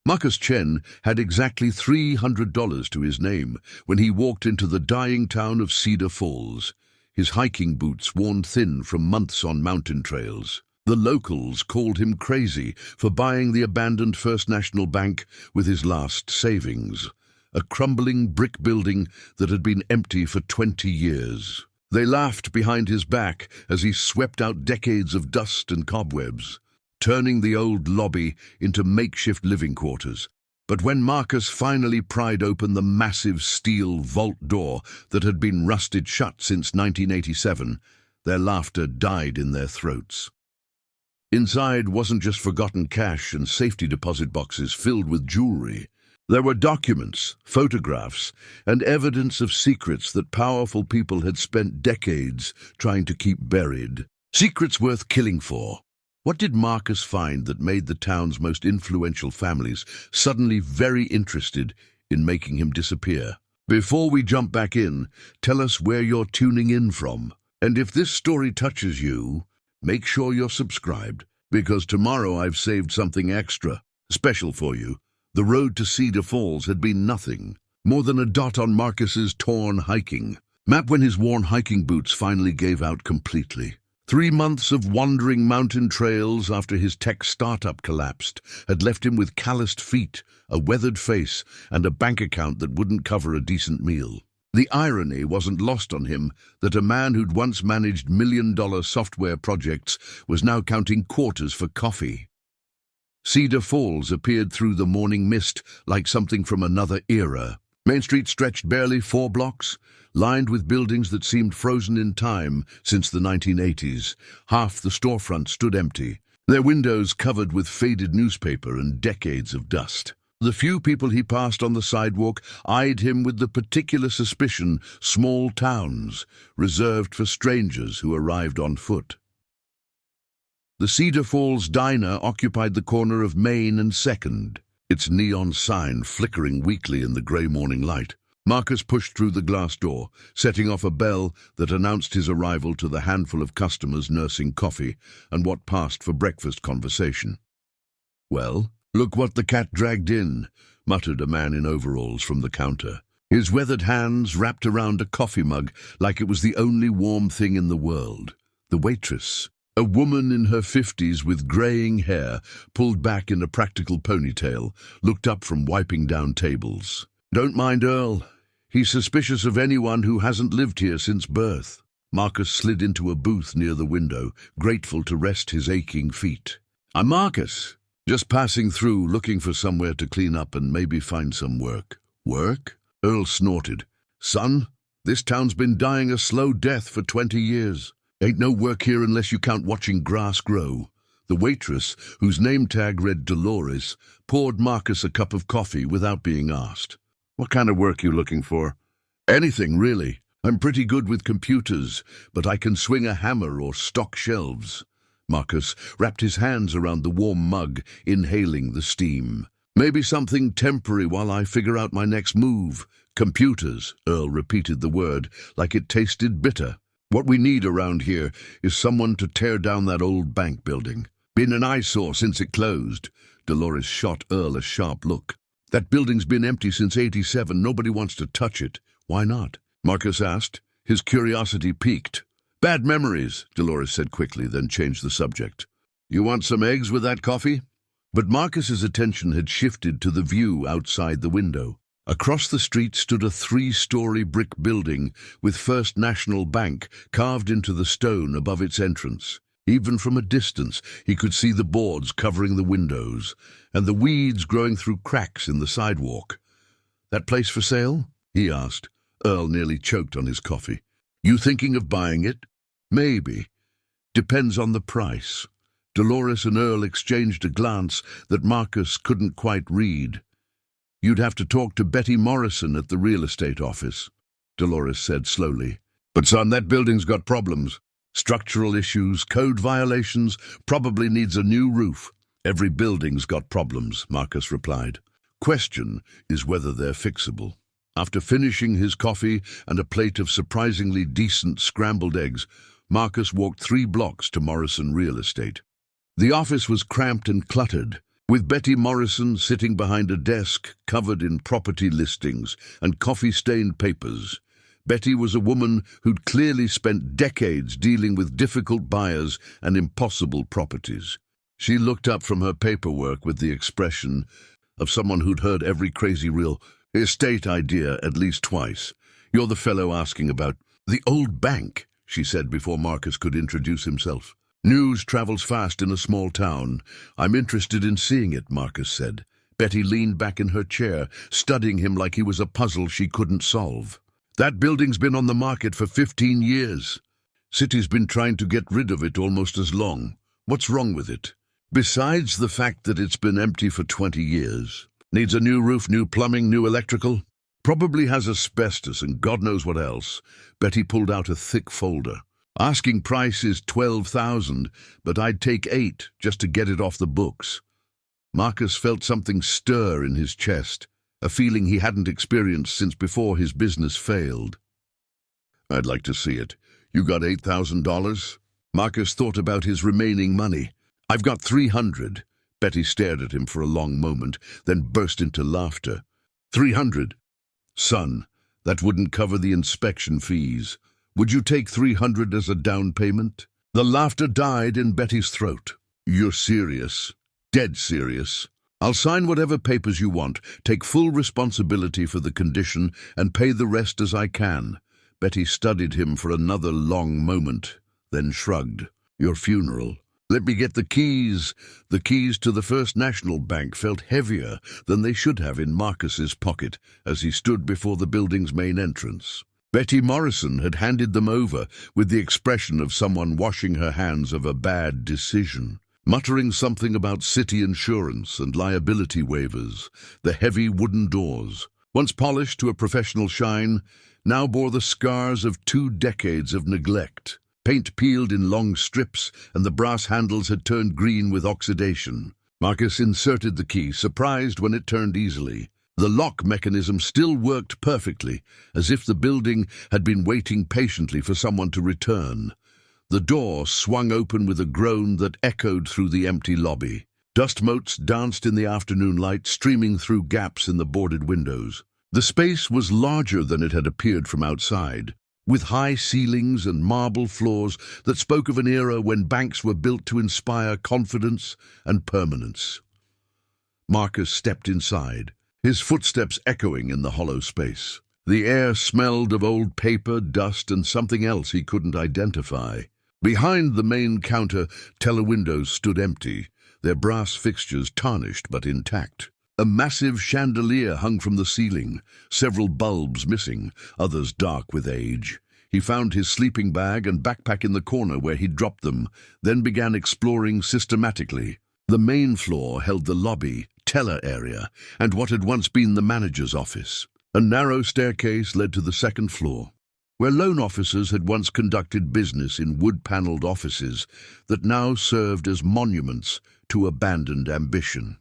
Marcus Chen had exactly $300 to his name when he walked into the dying town of Cedar Falls, his hiking boots worn thin from months on mountain trails. The locals called him crazy for buying the abandoned First National Bank with his last savings, a crumbling brick building that had been empty for 20 years. They laughed behind his back as he swept out decades of dust and cobwebs, turning the old lobby into makeshift living quarters. But when Marcus finally pried open the massive steel vault door that had been rusted shut since 1987, their laughter died in their throats. Inside wasn't just forgotten cash and safety deposit boxes filled with jewelry. There were documents, photographs, and evidence of secrets that powerful people had spent decades trying to keep buried. Secrets worth killing for. What did Marcus find that made the town's most influential families suddenly very interested in making him disappear? Before we jump back in, tell us where you're tuning in from. And if this story touches you, make sure you're subscribed, because tomorrow I've saved something extra, special for you. The road to Cedar Falls had been nothing more than a dot on Marcus's torn hiking map when his worn hiking boots finally gave out completely. 3 months of wandering mountain trails after his tech startup collapsed had left him with calloused feet, a weathered face, and a bank account that wouldn't cover a decent meal. The irony wasn't lost on him that a man who'd once managed million-dollar software projects was now counting quarters for coffee. Cedar Falls appeared through the morning mist like something from another era. Main Street stretched barely 4 blocks, lined with buildings that seemed frozen in time since the 1980s. Half the storefront stood empty, their windows covered with faded newspaper and decades of dust. The few people he passed on the sidewalk eyed him with the particular suspicion small towns, reserved for strangers who arrived on foot. The Cedar Falls diner occupied the corner of Main and 2nd, its neon sign flickering weakly in the grey morning light. Marcus pushed through the glass door, setting off a bell that announced his arrival to the handful of customers nursing coffee and what passed for breakfast conversation. "Well, look what the cat dragged in," muttered a man in overalls from the counter, his weathered hands wrapped around a coffee mug like it was the only warm thing in the world. The waitress, a woman in her 50s with greying hair pulled back in a practical ponytail, looked up from wiping down tables. "Don't mind Earl. He's suspicious of anyone who hasn't lived here since birth." Marcus slid into a booth near the window, grateful to rest his aching feet. "I'm Marcus. Just passing through, looking for somewhere to clean up and maybe find some work." "Work?" Earl snorted. "Son, this town's been dying a slow death for 20 years. Ain't no work here unless you count watching grass grow." The waitress, whose name tag read Dolores, poured Marcus a cup of coffee without being asked. "What kind of work you looking for?" "Anything, really. I'm pretty good with computers, but I can swing a hammer or stock shelves." Marcus wrapped his hands around the warm mug, inhaling the steam. "Maybe something temporary while I figure out my next move." "Computers," Earl repeated the word like it tasted bitter. "What we need around here is someone to tear down that old bank building. Been an eyesore since it closed." Dolores shot Earl a sharp look. "That building's been empty since '87. Nobody wants to touch it." "Why not?" Marcus asked, his curiosity piqued. "Bad memories," Dolores said quickly, then changed the subject. "You want some eggs with that coffee?" But Marcus's attention had shifted to the view outside the window. Across the street stood a 3-story brick building with First National Bank carved into the stone above its entrance. Even from a distance, he could see the boards covering the windows and the weeds growing through cracks in the sidewalk. "That place for sale?" he asked. Earl nearly choked on his coffee. "You thinking of buying it?" "Maybe. Depends on the price." Dolores and Earl exchanged a glance that Marcus couldn't quite read. "You'd have to talk to Betty Morrison at the real estate office," Dolores said slowly. "But son, that building's got problems. Structural issues, code violations, probably needs a new roof." "Every building's got problems," Marcus replied. "Question is whether they're fixable." After finishing his coffee and a plate of surprisingly decent scrambled eggs, Marcus walked 3 blocks to Morrison Real Estate. The office was cramped and cluttered, With Betty Morrison sitting behind a desk covered in property listings and coffee-stained papers. Betty was a woman who'd clearly spent decades dealing with difficult buyers and impossible properties. She looked up from her paperwork with the expression of someone who'd heard every crazy real estate idea at least twice. "You're the fellow asking about the old bank," she said before Marcus could introduce himself. "News travels fast in a small town. I'm interested in seeing it," Marcus said. Betty leaned back in her chair, studying him like he was a puzzle she couldn't solve. "That building's been on the market for 15 years. City's been trying to get rid of it almost as long. What's wrong with it? Besides the fact that it's been empty for 20 years. Needs a new roof, new plumbing, new electrical. Probably has asbestos and God knows what else." Betty pulled out a thick folder. "Asking price is $12,000, but I'd take $8 just to get it off the books." Marcus felt something stir in his chest, a feeling he hadn't experienced since before his business failed. "I'd like to see it. You got $8,000? Marcus thought about his remaining money. "I've got 300. Betty stared at him for a long moment, then burst into laughter. 300? "Son, that wouldn't cover the inspection fees. Would you take 300 as a down payment?" The laughter died in Betty's throat. "You're serious? Dead serious? I'll sign whatever papers you want, take full responsibility for the condition, and pay the rest as I can." Betty studied him for another long moment, then shrugged. "Your funeral. Let me get the keys." The keys to the First National Bank felt heavier than they should have in Marcus's pocket as he stood before the building's main entrance. Betty Morrison had handed them over with the expression of someone washing her hands of a bad decision. Muttering something about city insurance and liability waivers, the heavy wooden doors, once polished to a professional shine, now bore the scars of 2 decades of neglect. Paint peeled in long strips, and the brass handles had turned green with oxidation. Marcus inserted the key, surprised when it turned easily. The lock mechanism still worked perfectly, as if the building had been waiting patiently for someone to return. The door swung open with a groan that echoed through the empty lobby. Dust motes danced in the afternoon light, streaming through gaps in the boarded windows. The space was larger than it had appeared from outside, with high ceilings and marble floors that spoke of an era when banks were built to inspire confidence and permanence. Marcus stepped inside, his footsteps echoing in the hollow space. The air smelled of old paper, dust, and something else he couldn't identify. Behind the main counter, telewindows stood empty, their brass fixtures tarnished but intact. A massive chandelier hung from the ceiling, several bulbs missing, others dark with age. He found his sleeping bag and backpack in the corner where he'd dropped them, then began exploring systematically. The main floor held the lobby, teller area, and what had once been the manager's office. A narrow staircase led to the second floor, where loan officers had once conducted business in wood-paneled offices that now served as monuments to abandoned ambition.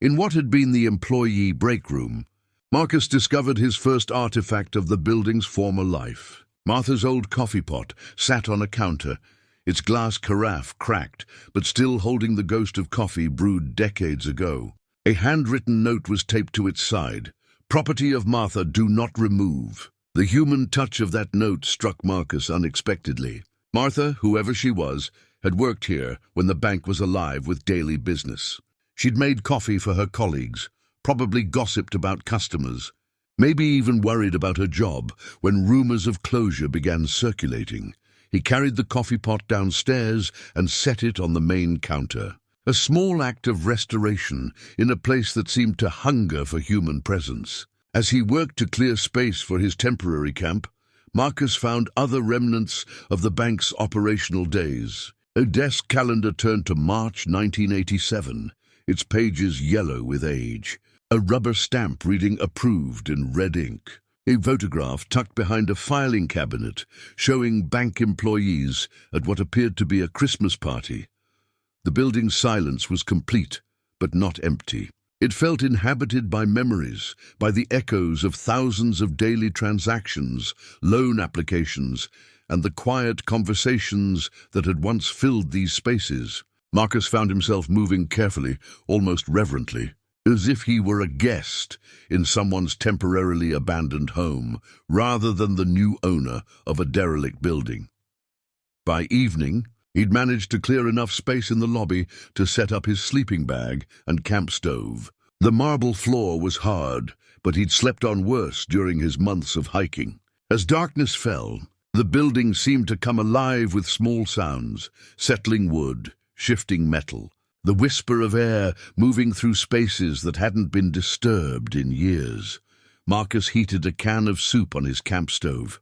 In what had been the employee break room, Marcus discovered his first artifact of the building's former life. Martha's old coffee pot sat on a counter, its glass carafe cracked, but still holding the ghost of coffee brewed decades ago. A handwritten note was taped to its side. "Property of Martha, do not remove." The human touch of that note struck Marcus unexpectedly. Martha, whoever she was, had worked here when the bank was alive with daily business. She'd made coffee for her colleagues, probably gossiped about customers, maybe even worried about her job when rumors of closure began circulating. He carried the coffee pot downstairs and set it on the main counter. A small act of restoration in a place that seemed to hunger for human presence. As he worked to clear space for his temporary camp, Marcus found other remnants of the bank's operational days. A desk calendar turned to March 1987, its pages yellow with age. A rubber stamp reading "Approved" in red ink. A photograph tucked behind a filing cabinet showing bank employees at what appeared to be a Christmas party. The building's silence was complete, but not empty. It felt inhabited by memories, by the echoes of thousands of daily transactions, loan applications, and the quiet conversations that had once filled these spaces. Marcus found himself moving carefully, almost reverently, as if he were a guest in someone's temporarily abandoned home, rather than the new owner of a derelict building. By evening, he'd managed to clear enough space in the lobby to set up his sleeping bag and camp stove. The marble floor was hard, but he'd slept on worse during his months of hiking. As darkness fell, the building seemed to come alive with small sounds, settling wood, shifting metal, the whisper of air moving through spaces that hadn't been disturbed in years. Marcus heated a can of soup on his camp stove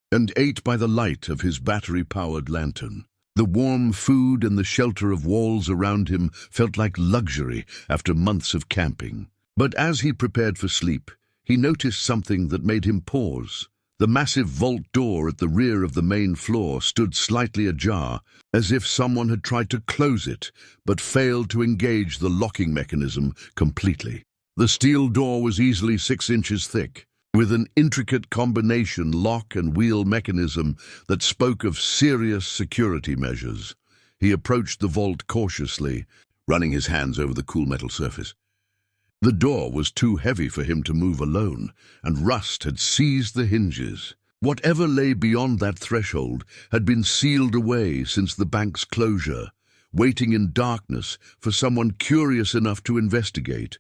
and ate by the light of his battery-powered lantern. The warm food and the shelter of walls around him felt like luxury after months of camping. But as he prepared for sleep, he noticed something that made him pause. The massive vault door at the rear of the main floor stood slightly ajar, as if someone had tried to close it, but failed to engage the locking mechanism completely. The steel door was easily 6 inches thick, with an intricate combination lock and wheel mechanism that spoke of serious security measures. He approached the vault cautiously, running his hands over the cool metal surface. The door was too heavy for him to move alone, and rust had seized the hinges. Whatever lay beyond that threshold had been sealed away since the bank's closure, waiting in darkness for someone curious enough to investigate.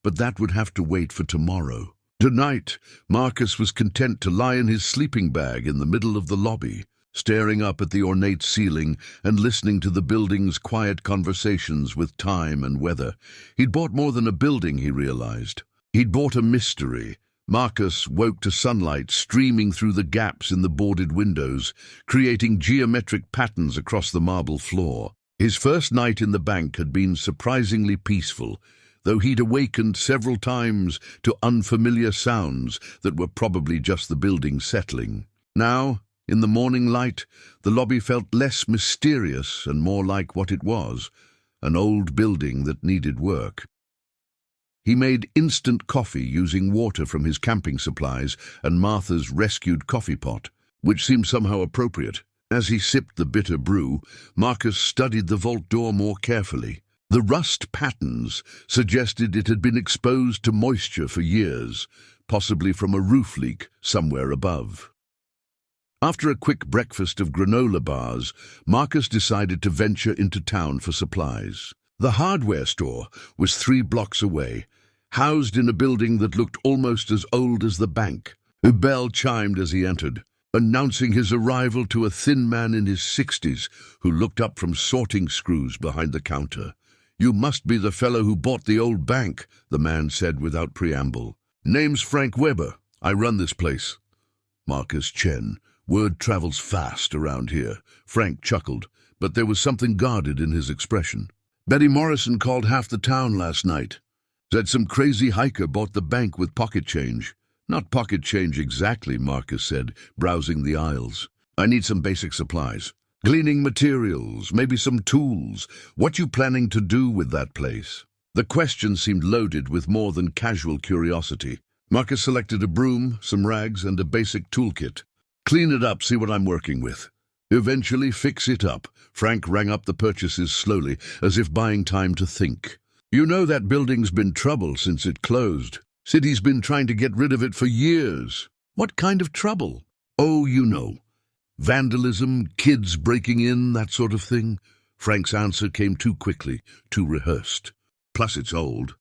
But that would have to wait for tomorrow. Tonight, Marcus was content to lie in his sleeping bag in the middle of the lobby, staring up at the ornate ceiling and listening to the building's quiet conversations with time and weather. He'd bought more than a building, he realized. He'd bought a mystery. Marcus woke to sunlight streaming through the gaps in the boarded windows, creating geometric patterns across the marble floor. His first night in the bank had been surprisingly peaceful, though he'd awakened several times to unfamiliar sounds that were probably just the building settling. Now, in the morning light, the lobby felt less mysterious and more like what it was, an old building that needed work. He made instant coffee using water from his camping supplies and Martha's rescued coffee pot, which seemed somehow appropriate. As he sipped the bitter brew, Marcus studied the vault door more carefully. The rust patterns suggested it had been exposed to moisture for years, possibly from a roof leak somewhere above. After a quick breakfast of granola bars, Marcus decided to venture into town for supplies. The hardware store was 3 blocks away, housed in a building that looked almost as old as the bank. A bell chimed as he entered, announcing his arrival to a thin man in his 60s who looked up from sorting screws behind the counter. "You must be the fellow who bought the old bank," the man said without preamble. "Name's Frank Weber. I run this place." Marcus Chen. "Word travels fast around here." Frank chuckled, but there was something guarded in his expression. "Betty Morrison called half the town last night. Said some crazy hiker bought the bank with pocket change." "Not pocket change exactly," Marcus said, browsing the aisles. "I need some basic supplies. Cleaning materials, maybe some tools. What you planning to do with that place?" The question seemed loaded with more than casual curiosity. Marcus selected a broom, some rags, and a basic toolkit. "Clean it up, see what I'm working with. Eventually fix it up." Frank rang up the purchases slowly, as if buying time to think. "You know that building's been trouble since it closed. City's been trying to get rid of it for years." "What kind of trouble?" "Oh, you know. Vandalism, kids breaking in, that sort of thing." Frank's answer came too quickly, too rehearsed. "Plus it's old.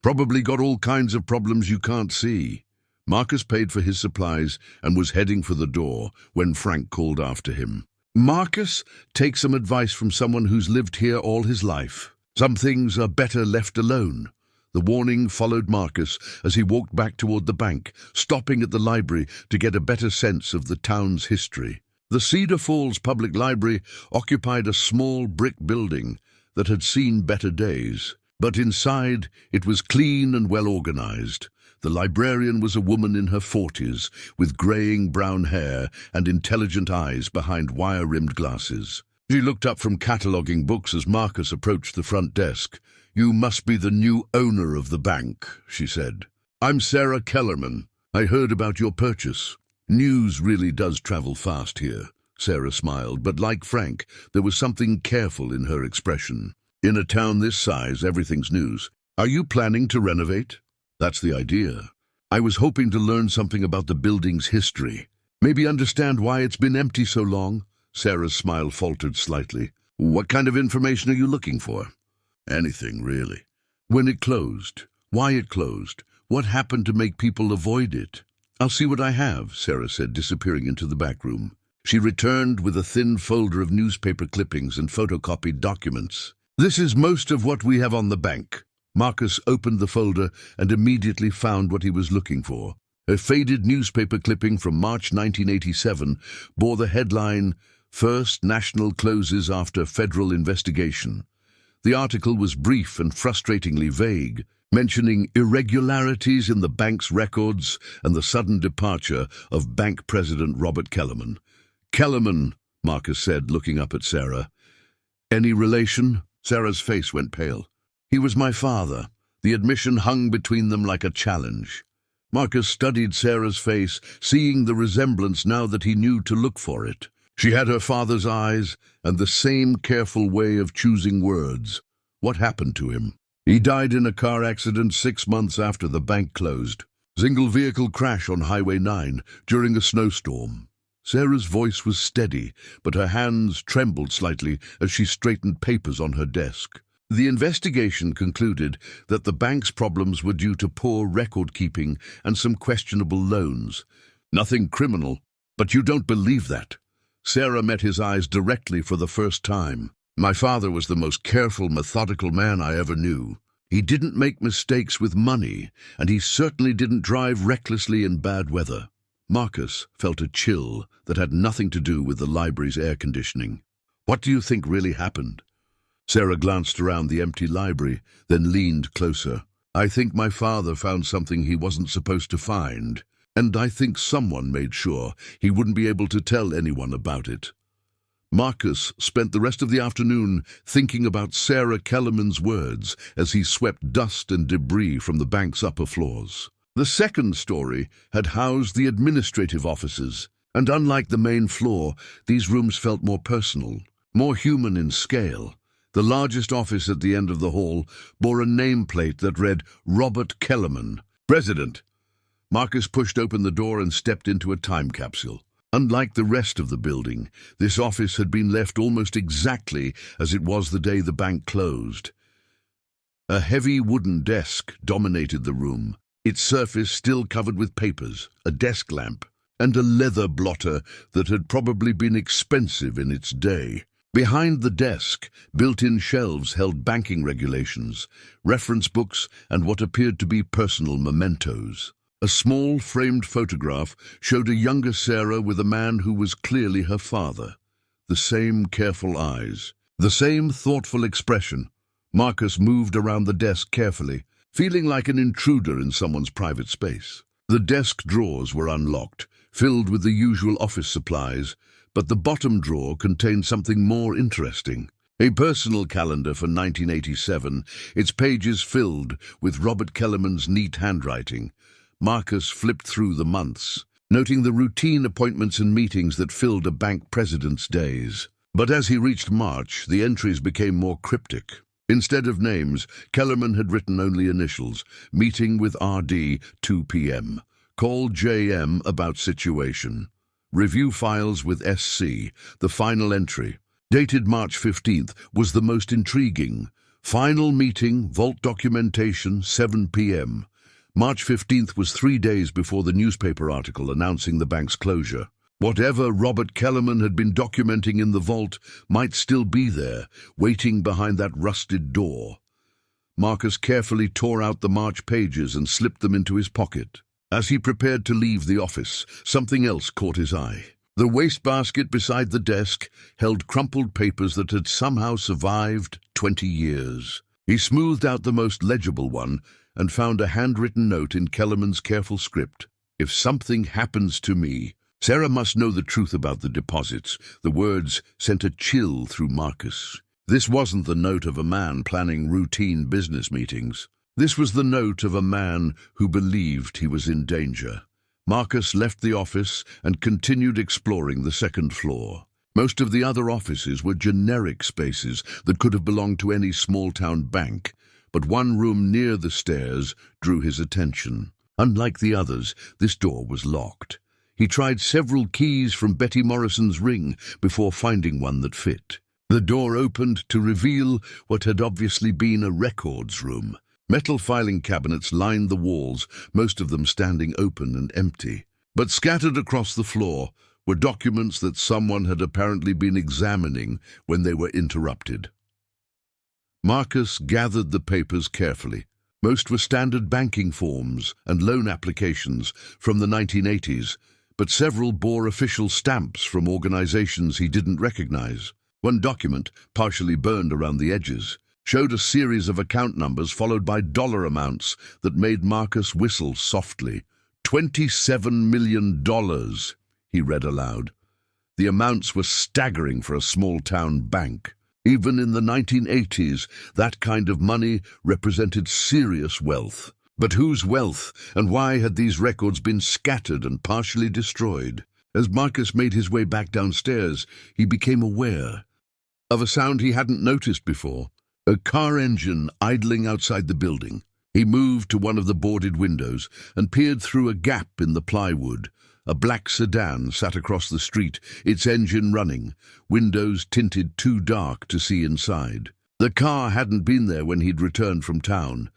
Probably got all kinds of problems you can't see." Marcus paid for his supplies and was heading for the door when Frank called after him. "Marcus, take some advice from someone who's lived here all his life. Some things are better left alone." The warning followed Marcus as he walked back toward the bank, stopping at the library to get a better sense of the town's history. The Cedar Falls Public Library occupied a small brick building that had seen better days, but inside it was clean and well organized. The librarian was a woman in her 40s, with graying brown hair and intelligent eyes behind wire-rimmed glasses. She looked up from cataloging books as Marcus approached the front desk. "You must be the new owner of the bank," she said. "I'm Sarah Kellerman. I heard about your purchase." "News really does travel fast here," Sarah smiled, but like Frank, there was something careful in her expression. In a town this size, everything's news. Are you planning to renovate? That's the idea. I was hoping to learn something about the building's history. Maybe understand why it's been empty so long. Sarah's smile faltered slightly. What kind of information are you looking for? Anything, really. When it closed, why it closed, what happened to make people avoid it? I'll see what I have, Sarah said, disappearing into the back room. She returned with a thin folder of newspaper clippings and photocopied documents. This is most of what we have on the bank. Marcus opened the folder and immediately found what he was looking for. A faded newspaper clipping from March 1987 bore the headline, "First National Closes After Federal Investigation." The article was brief and frustratingly vague, mentioning irregularities in the bank's records and the sudden departure of bank president Robert Kellerman. "Kellerman," Marcus said, looking up at Sarah. "Any relation?" Sarah's face went pale. "He was my father." The admission hung between them like a challenge. Marcus studied Sarah's face, seeing the resemblance now that he knew to look for it. She had her father's eyes and the same careful way of choosing words. What happened to him? He died in a car accident 6 months after the bank closed. Single-vehicle crash on Highway 9 during a snowstorm. Sarah's voice was steady, but her hands trembled slightly as she straightened papers on her desk. The investigation concluded that the bank's problems were due to poor record-keeping and some questionable loans. Nothing criminal, but you don't believe that. Sarah met his eyes directly for the first time. My father was the most careful, methodical man I ever knew. He didn't make mistakes with money, and he certainly didn't drive recklessly in bad weather. Marcus felt a chill that had nothing to do with the library's air conditioning. What do you think really happened? Sarah glanced around the empty library, then leaned closer. I think my father found something he wasn't supposed to find, and I think someone made sure he wouldn't be able to tell anyone about it. Marcus spent the rest of the afternoon thinking about Sarah Kellerman's words as he swept dust and debris from the bank's upper floors. The second story had housed the administrative offices, and unlike the main floor, these rooms felt more personal, more human in scale. The largest office at the end of the hall bore a nameplate that read, "Robert Kellerman, President." Marcus pushed open the door and stepped into a time capsule. Unlike the rest of the building, this office had been left almost exactly as it was the day the bank closed. A heavy wooden desk dominated the room, its surface still covered with papers, a desk lamp, and a leather blotter that had probably been expensive in its day. Behind the desk, built-in shelves held banking regulations, reference books, and what appeared to be personal mementos. A small framed photograph showed a younger Sarah with a man who was clearly her father. The same careful eyes, the same thoughtful expression. Marcus moved around the desk carefully, feeling like an intruder in someone's private space. The desk drawers were unlocked, filled with the usual office supplies, but the bottom drawer contained something more interesting. A personal calendar for 1987, its pages filled with Robert Kellerman's neat handwriting. Marcus flipped through the months, noting the routine appointments and meetings that filled a bank president's days. But as he reached March, the entries became more cryptic. Instead of names, Kellerman had written only initials. Meeting with RD, 2 p.m. Call JM about situation. Review files with SC, the final entry. Dated March 15th was the most intriguing. Final meeting, vault documentation, 7 p.m. March 15th was 3 days before the newspaper article announcing the bank's closure. Whatever Robert Kellerman had been documenting in the vault might still be there, waiting behind that rusted door. Marcus carefully tore out the March pages and slipped them into his pocket. As he prepared to leave the office, something else caught his eye. The wastebasket beside the desk held crumpled papers that had somehow survived 20 years. He smoothed out the most legible one and found a handwritten note in Kellerman's careful script. If something happens to me, Sarah must know the truth about the deposits. The words sent a chill through Marcus. This wasn't the note of a man planning routine business meetings. This was the note of a man who believed he was in danger. Marcus left the office and continued exploring the second floor. Most of the other offices were generic spaces that could have belonged to any small-town bank, but one room near the stairs drew his attention. Unlike the others, this door was locked. He tried several keys from Betty Morrison's ring before finding one that fit. The door opened to reveal what had obviously been a records room. Metal filing cabinets lined the walls, most of them standing open and empty. But scattered across the floor were documents that someone had apparently been examining when they were interrupted. Marcus gathered the papers carefully. Most were standard banking forms and loan applications from the 1980s, but several bore official stamps from organizations he didn't recognize. One document, partially burned around the edges, showed a series of account numbers followed by dollar amounts that made Marcus whistle softly. $27 million, he read aloud. The amounts were staggering for a small-town bank. Even in the 1980s, that kind of money represented serious wealth. But whose wealth, and why had these records been scattered and partially destroyed? As Marcus made his way back downstairs, he became aware of a sound he hadn't noticed before. A car engine idling outside the building. He moved to one of the boarded windows and peered through a gap in the plywood. A black sedan sat across the street, its engine running, windows tinted too dark to see inside. The car hadn't been there when he'd returned from town,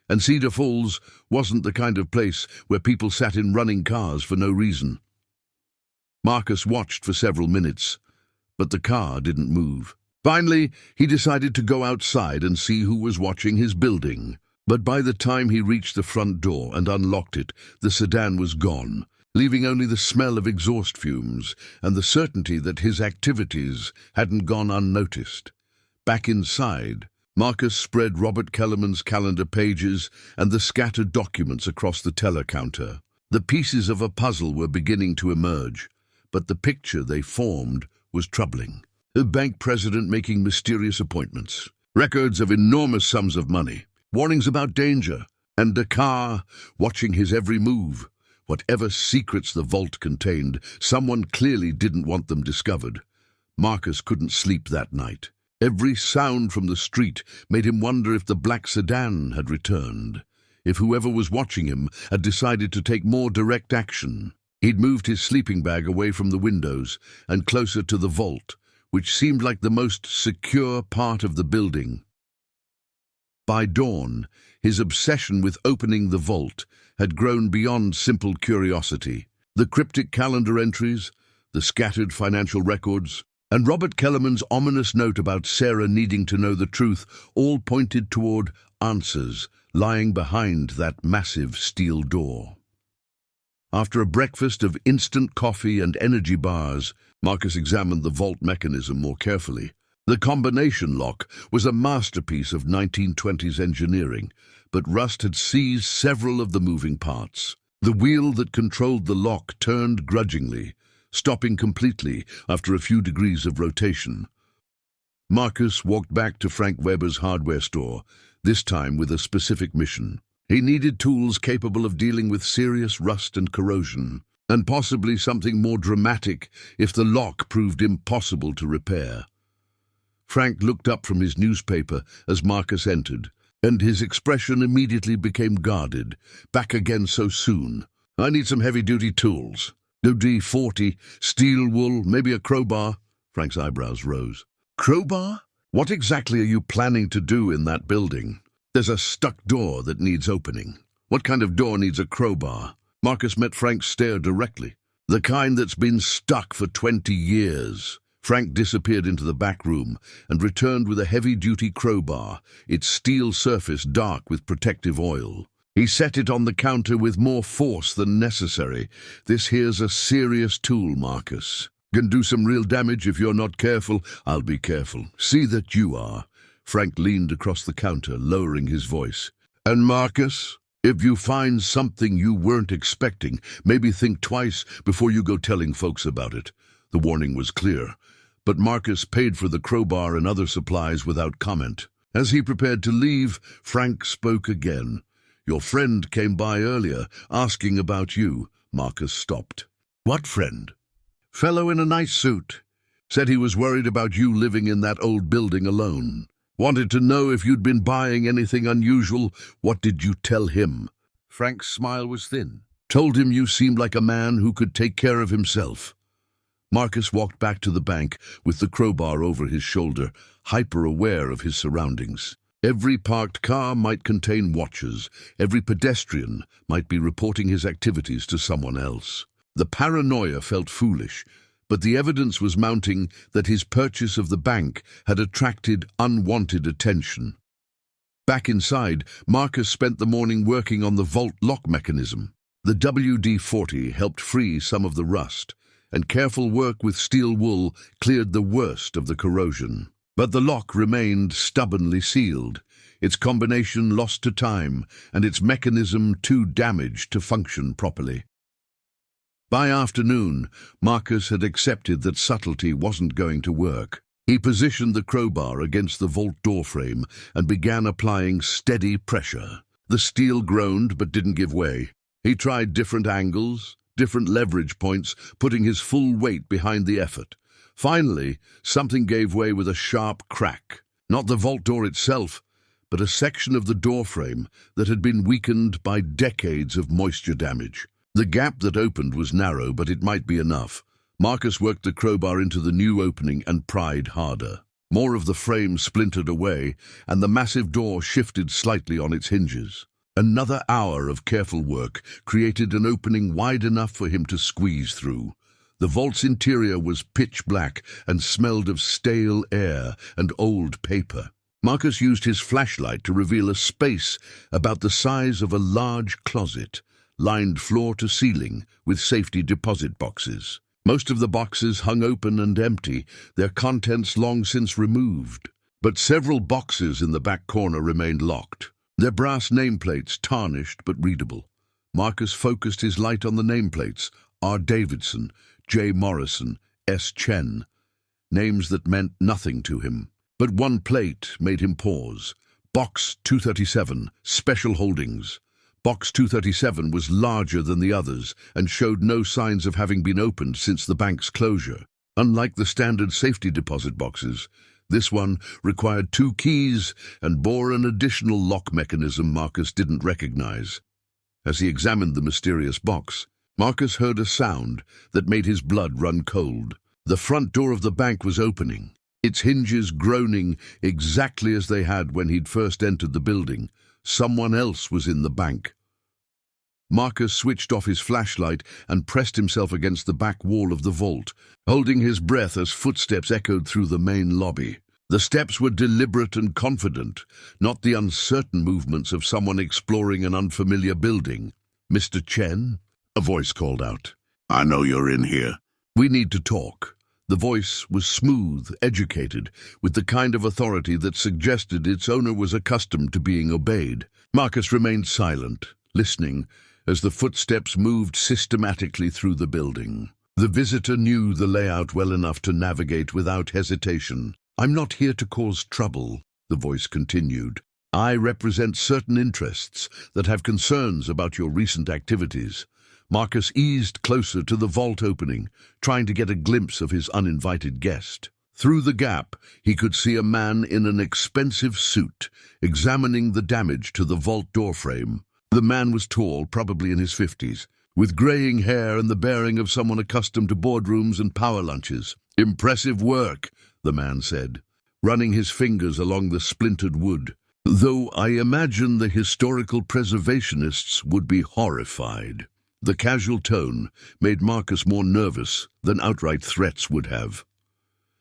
and Cedar Falls wasn't the kind of place where people sat in running cars for no reason. Marcus watched for several minutes, but the car didn't move. Finally, he decided to go outside and see who was watching his building. But by the time he reached the front door and unlocked it, the sedan was gone, leaving only the smell of exhaust fumes and the certainty that his activities hadn't gone unnoticed. Back inside, Marcus spread Robert Kellerman's calendar pages and the scattered documents across the teller counter. The pieces of a puzzle were beginning to emerge, but the picture they formed was troubling. A bank president making mysterious appointments, records of enormous sums of money, warnings about danger, and a car watching his every move. Whatever secrets the vault contained, someone clearly didn't want them discovered. Marcus couldn't sleep that night. Every sound from the street made him wonder if the black sedan had returned, if whoever was watching him had decided to take more direct action. He'd moved his sleeping bag away from the windows and closer to the vault, which seemed like the most secure part of the building. By dawn, his obsession with opening the vault had grown beyond simple curiosity. The cryptic calendar entries, the scattered financial records, and Robert Kellerman's ominous note about Sarah needing to know the truth all pointed toward answers lying behind that massive steel door. After a breakfast of instant coffee and energy bars, Marcus examined the vault mechanism more carefully. The combination lock was a masterpiece of 1920s engineering, but rust had seized several of the moving parts. The wheel that controlled the lock turned grudgingly, stopping completely after a few degrees of rotation. Marcus walked back to Frank Weber's hardware store, this time with a specific mission. He needed tools capable of dealing with serious rust and corrosion, and possibly something more dramatic if the lock proved impossible to repair. Frank looked up from his newspaper as Marcus entered, and his expression immediately became guarded. Back again so soon. I need some heavy-duty tools. OD-40, steel wool, maybe a crowbar. Frank's eyebrows rose. Crowbar? What exactly are you planning to do in that building? There's a stuck door that needs opening. What kind of door needs a crowbar? Marcus met Frank's stare directly. The kind that's been stuck for 20 years. Frank disappeared into the back room and returned with a heavy-duty crowbar, its steel surface dark with protective oil. He set it on the counter with more force than necessary. This here's a serious tool, Marcus. Can do some real damage if you're not careful. I'll be careful. See that you are. Frank leaned across the counter, lowering his voice. And Marcus, if you find something you weren't expecting, maybe think twice before you go telling folks about it. The warning was clear, but Marcus paid for the crowbar and other supplies without comment. As he prepared to leave, Frank spoke again. Your friend came by earlier, asking about you. Marcus stopped. What friend? Fellow in a nice suit. Said he was worried about you living in that old building alone. Wanted to know if you'd been buying anything unusual. What did you tell him?" Frank's smile was thin. "Told him you seemed like a man who could take care of himself." Marcus walked back to the bank with the crowbar over his shoulder, hyper-aware of his surroundings. Every parked car might contain watchers. Every pedestrian might be reporting his activities to someone else. The paranoia felt foolish, but the evidence was mounting that his purchase of the bank had attracted unwanted attention. Back inside, Marcus spent the morning working on the vault lock mechanism. The WD-40 helped free some of the rust, and careful work with steel wool cleared the worst of the corrosion. But the lock remained stubbornly sealed, its combination lost to time, and its mechanism too damaged to function properly. By afternoon, Marcus had accepted that subtlety wasn't going to work. He positioned the crowbar against the vault doorframe and began applying steady pressure. The steel groaned but didn't give way. He tried different angles, different leverage points, putting his full weight behind the effort. Finally, something gave way with a sharp crack. Not the vault door itself, but a section of the doorframe that had been weakened by decades of moisture damage. The gap that opened was narrow, but it might be enough. Marcus worked the crowbar into the new opening and pried harder. More of the frame splintered away, and the massive door shifted slightly on its hinges. Another hour of careful work created an opening wide enough for him to squeeze through. The vault's interior was pitch black and smelled of stale air and old paper. Marcus used his flashlight to reveal a space about the size of a large closet, lined floor to ceiling with safety deposit boxes. Most of the boxes hung open and empty, their contents long since removed. But several boxes in the back corner remained locked, their brass nameplates tarnished but readable. Marcus focused his light on the nameplates: R. Davidson, J. Morrison, S. Chen. Names that meant nothing to him. But one plate made him pause. Box 237, Special Holdings. Box 237 was larger than the others and showed no signs of having been opened since the bank's closure. Unlike the standard safety deposit boxes, this one required 2 keys and bore an additional lock mechanism Marcus didn't recognize. As he examined the mysterious box, Marcus heard a sound that made his blood run cold. The front door of the bank was opening, its hinges groaning exactly as they had when he'd first entered the building. Someone else was in the bank. Marcus switched off his flashlight and pressed himself against the back wall of the vault, holding his breath as footsteps echoed through the main lobby. The steps were deliberate and confident, not the uncertain movements of someone exploring an unfamiliar building. "Mr. Chen?" a voice called out. "I know you're in here." "We need to talk." The voice was smooth, educated, with the kind of authority that suggested its owner was accustomed to being obeyed. Marcus remained silent, listening, as the footsteps moved systematically through the building. The visitor knew the layout well enough to navigate without hesitation. "I'm not here to cause trouble," the voice continued. "I represent certain interests that have concerns about your recent activities." Marcus eased closer to the vault opening, trying to get a glimpse of his uninvited guest. Through the gap, he could see a man in an expensive suit, examining the damage to the vault doorframe. The man was tall, probably in his 50s, with graying hair and the bearing of someone accustomed to boardrooms and power lunches. "Impressive work," the man said, running his fingers along the splintered wood. "Though I imagine the historical preservationists would be horrified." The casual tone made Marcus more nervous than outright threats would have.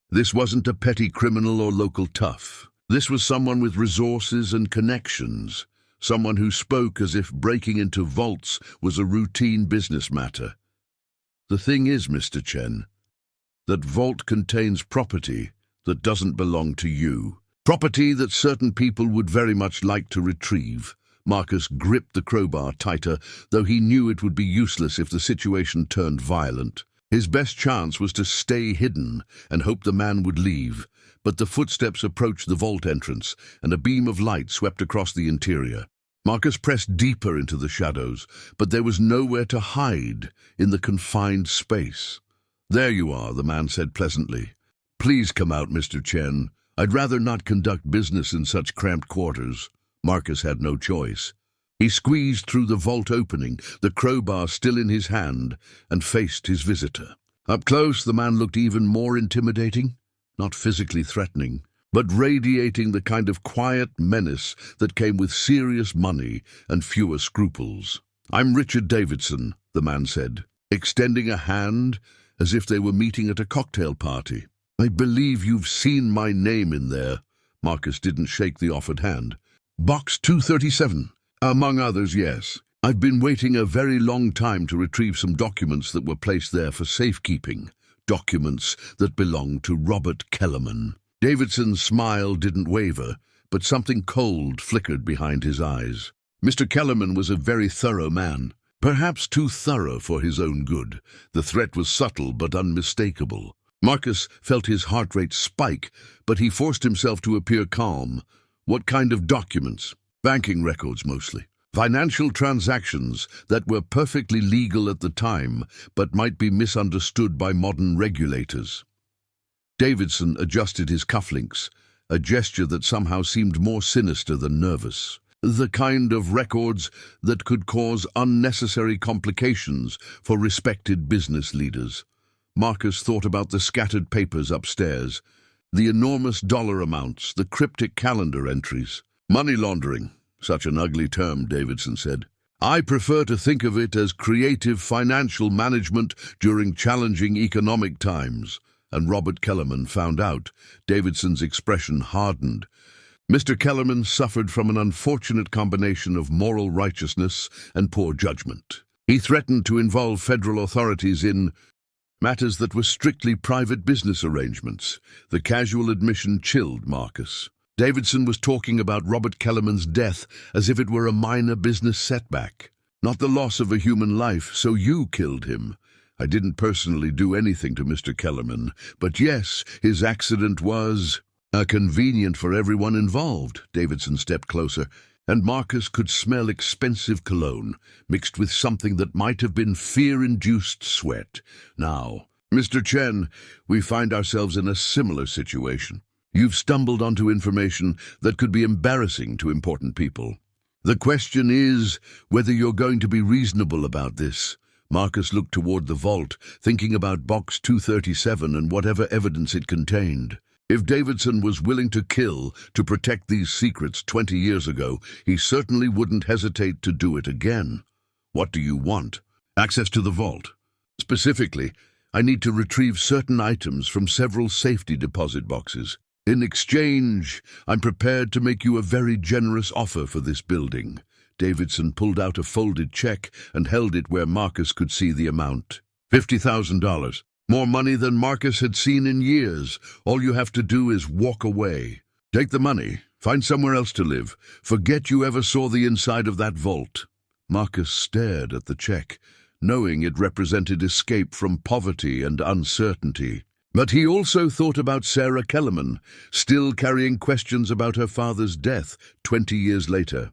This wasn't a petty criminal or local tough. This was someone with resources and connections, someone who spoke as if breaking into vaults was a routine business matter. "The thing is, Mr. Chen, that vault contains property that doesn't belong to you. Property that certain people would very much like to retrieve." Marcus gripped the crowbar tighter, though he knew it would be useless if the situation turned violent. His best chance was to stay hidden and hope the man would leave. But the footsteps approached the vault entrance, and a beam of light swept across the interior. Marcus pressed deeper into the shadows, but there was nowhere to hide in the confined space. "There you are," the man said pleasantly. Please come out, Mr. Chen. I'd rather not conduct business in such cramped quarters. Marcus had no choice. He squeezed through the vault opening, the crowbar still in his hand, and faced his visitor. Up close, the man looked even more intimidating, not physically threatening, but radiating the kind of quiet menace that came with serious money and fewer scruples. "I'm Richard Davidson," the man said, extending a hand as if they were meeting at a cocktail party. "I believe you've seen my name in there." Marcus didn't shake the offered hand. "Box 237. Among others, yes. I've been waiting a very long time to retrieve some documents that were placed there for safekeeping. Documents that belonged to Robert Kellerman." Davidson's smile didn't waver, but something cold flickered behind his eyes. Mr. Kellerman was a very thorough man, perhaps too thorough for his own good. The threat was subtle but unmistakable. Marcus felt his heart rate spike, but he forced himself to appear calm. "What kind of documents?" "Banking records, mostly. Financial transactions that were perfectly legal at the time, but might be misunderstood by modern regulators." Davidson adjusted his cufflinks, a gesture that somehow seemed more sinister than nervous. "The kind of records that could cause unnecessary complications for respected business leaders." Marcus thought about the scattered papers upstairs, the enormous dollar amounts, the cryptic calendar entries. "Money laundering, such an ugly term," Davidson said. "I prefer to think of it as creative financial management during challenging economic times." And Robert Kellerman found out. Davidson's expression hardened. Mr. Kellerman suffered from an unfortunate combination of moral righteousness and poor judgment. He threatened to involve federal authorities in matters that were strictly private business arrangements. The casual admission chilled Marcus. Davidson was talking about Robert Kellerman's death as if it were a minor business setback. "Not the loss of a human life, so you killed him." "I didn't personally do anything to Mr. Kellerman, but yes, his accident was convenient for everyone involved." Davidson stepped closer, and Marcus could smell expensive cologne, mixed with something that might have been fear-induced sweat. "Now, Mr. Chen, we find ourselves in a similar situation. You've stumbled onto information that could be embarrassing to important people. The question is whether you're going to be reasonable about this." Marcus looked toward the vault, thinking about Box 237 and whatever evidence it contained. If Davidson was willing to kill to protect these secrets 20 years ago, he certainly wouldn't hesitate to do it again. "What do you want?" "Access to the vault. Specifically, I need to retrieve certain items from several safety deposit boxes. In exchange, I'm prepared to make you a very generous offer for this building." Davidson pulled out a folded check and held it where Marcus could see the amount. $50,000. More money than Marcus had seen in years. "All you have to do is walk away. Take the money. Find somewhere else to live. Forget you ever saw the inside of that vault." Marcus stared at the check, knowing it represented escape from poverty and uncertainty. But he also thought about Sarah Kellerman, still carrying questions about her father's death 20 years later.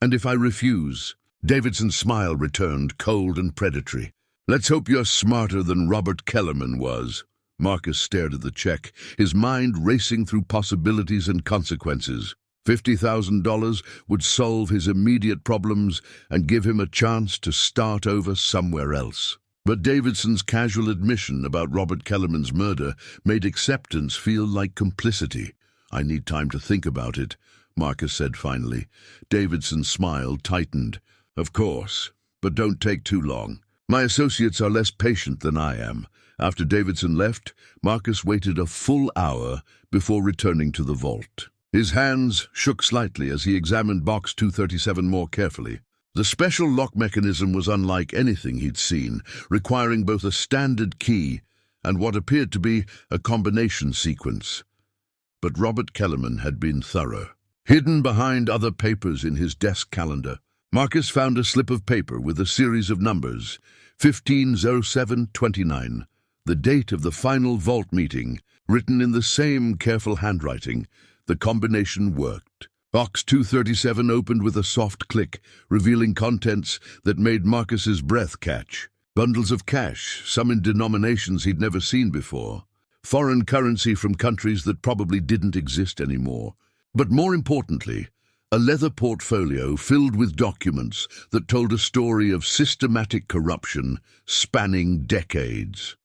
"And if I refuse?" Davidson's smile returned, cold and predatory. "Let's hope you're smarter than Robert Kellerman was." Marcus stared at the check, his mind racing through possibilities and consequences. $50,000 would solve his immediate problems and give him a chance to start over somewhere else. But Davidson's casual admission about Robert Kellerman's murder made acceptance feel like complicity. "I need time to think about it," Marcus said finally. Davidson's smile tightened. "Of course, but don't take too long. My associates are less patient than I am." After Davidson left, Marcus waited a full hour before returning to the vault. His hands shook slightly as he examined Box 237 more carefully. The special lock mechanism was unlike anything he'd seen, requiring both a standard key and what appeared to be a combination sequence. But Robert Kellerman had been thorough. Hidden behind other papers in his desk calendar, Marcus found a slip of paper with a series of numbers, 150729, the date of the final vault meeting, written in the same careful handwriting. The combination worked. Box 237 opened with a soft click, revealing contents that made Marcus's breath catch. Bundles of cash, some in denominations he'd never seen before. foreign currency from countries that probably didn't exist anymore. But more importantly, a leather portfolio filled with documents that told a story of systematic corruption spanning decades.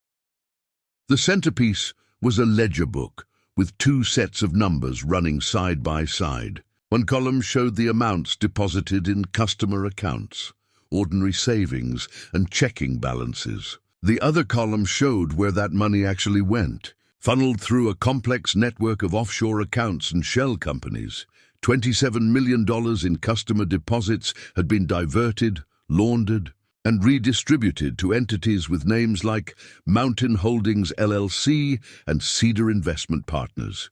The centerpiece was a ledger book with 2 sets of numbers running side by side. One column showed the amounts deposited in customer accounts, ordinary savings, and checking balances. The other column showed where that money actually went, funneled through a complex network of offshore accounts and shell companies. $27 million in customer deposits had been diverted, laundered, and redistributed to entities with names like Mountain Holdings LLC and Cedar Investment Partners.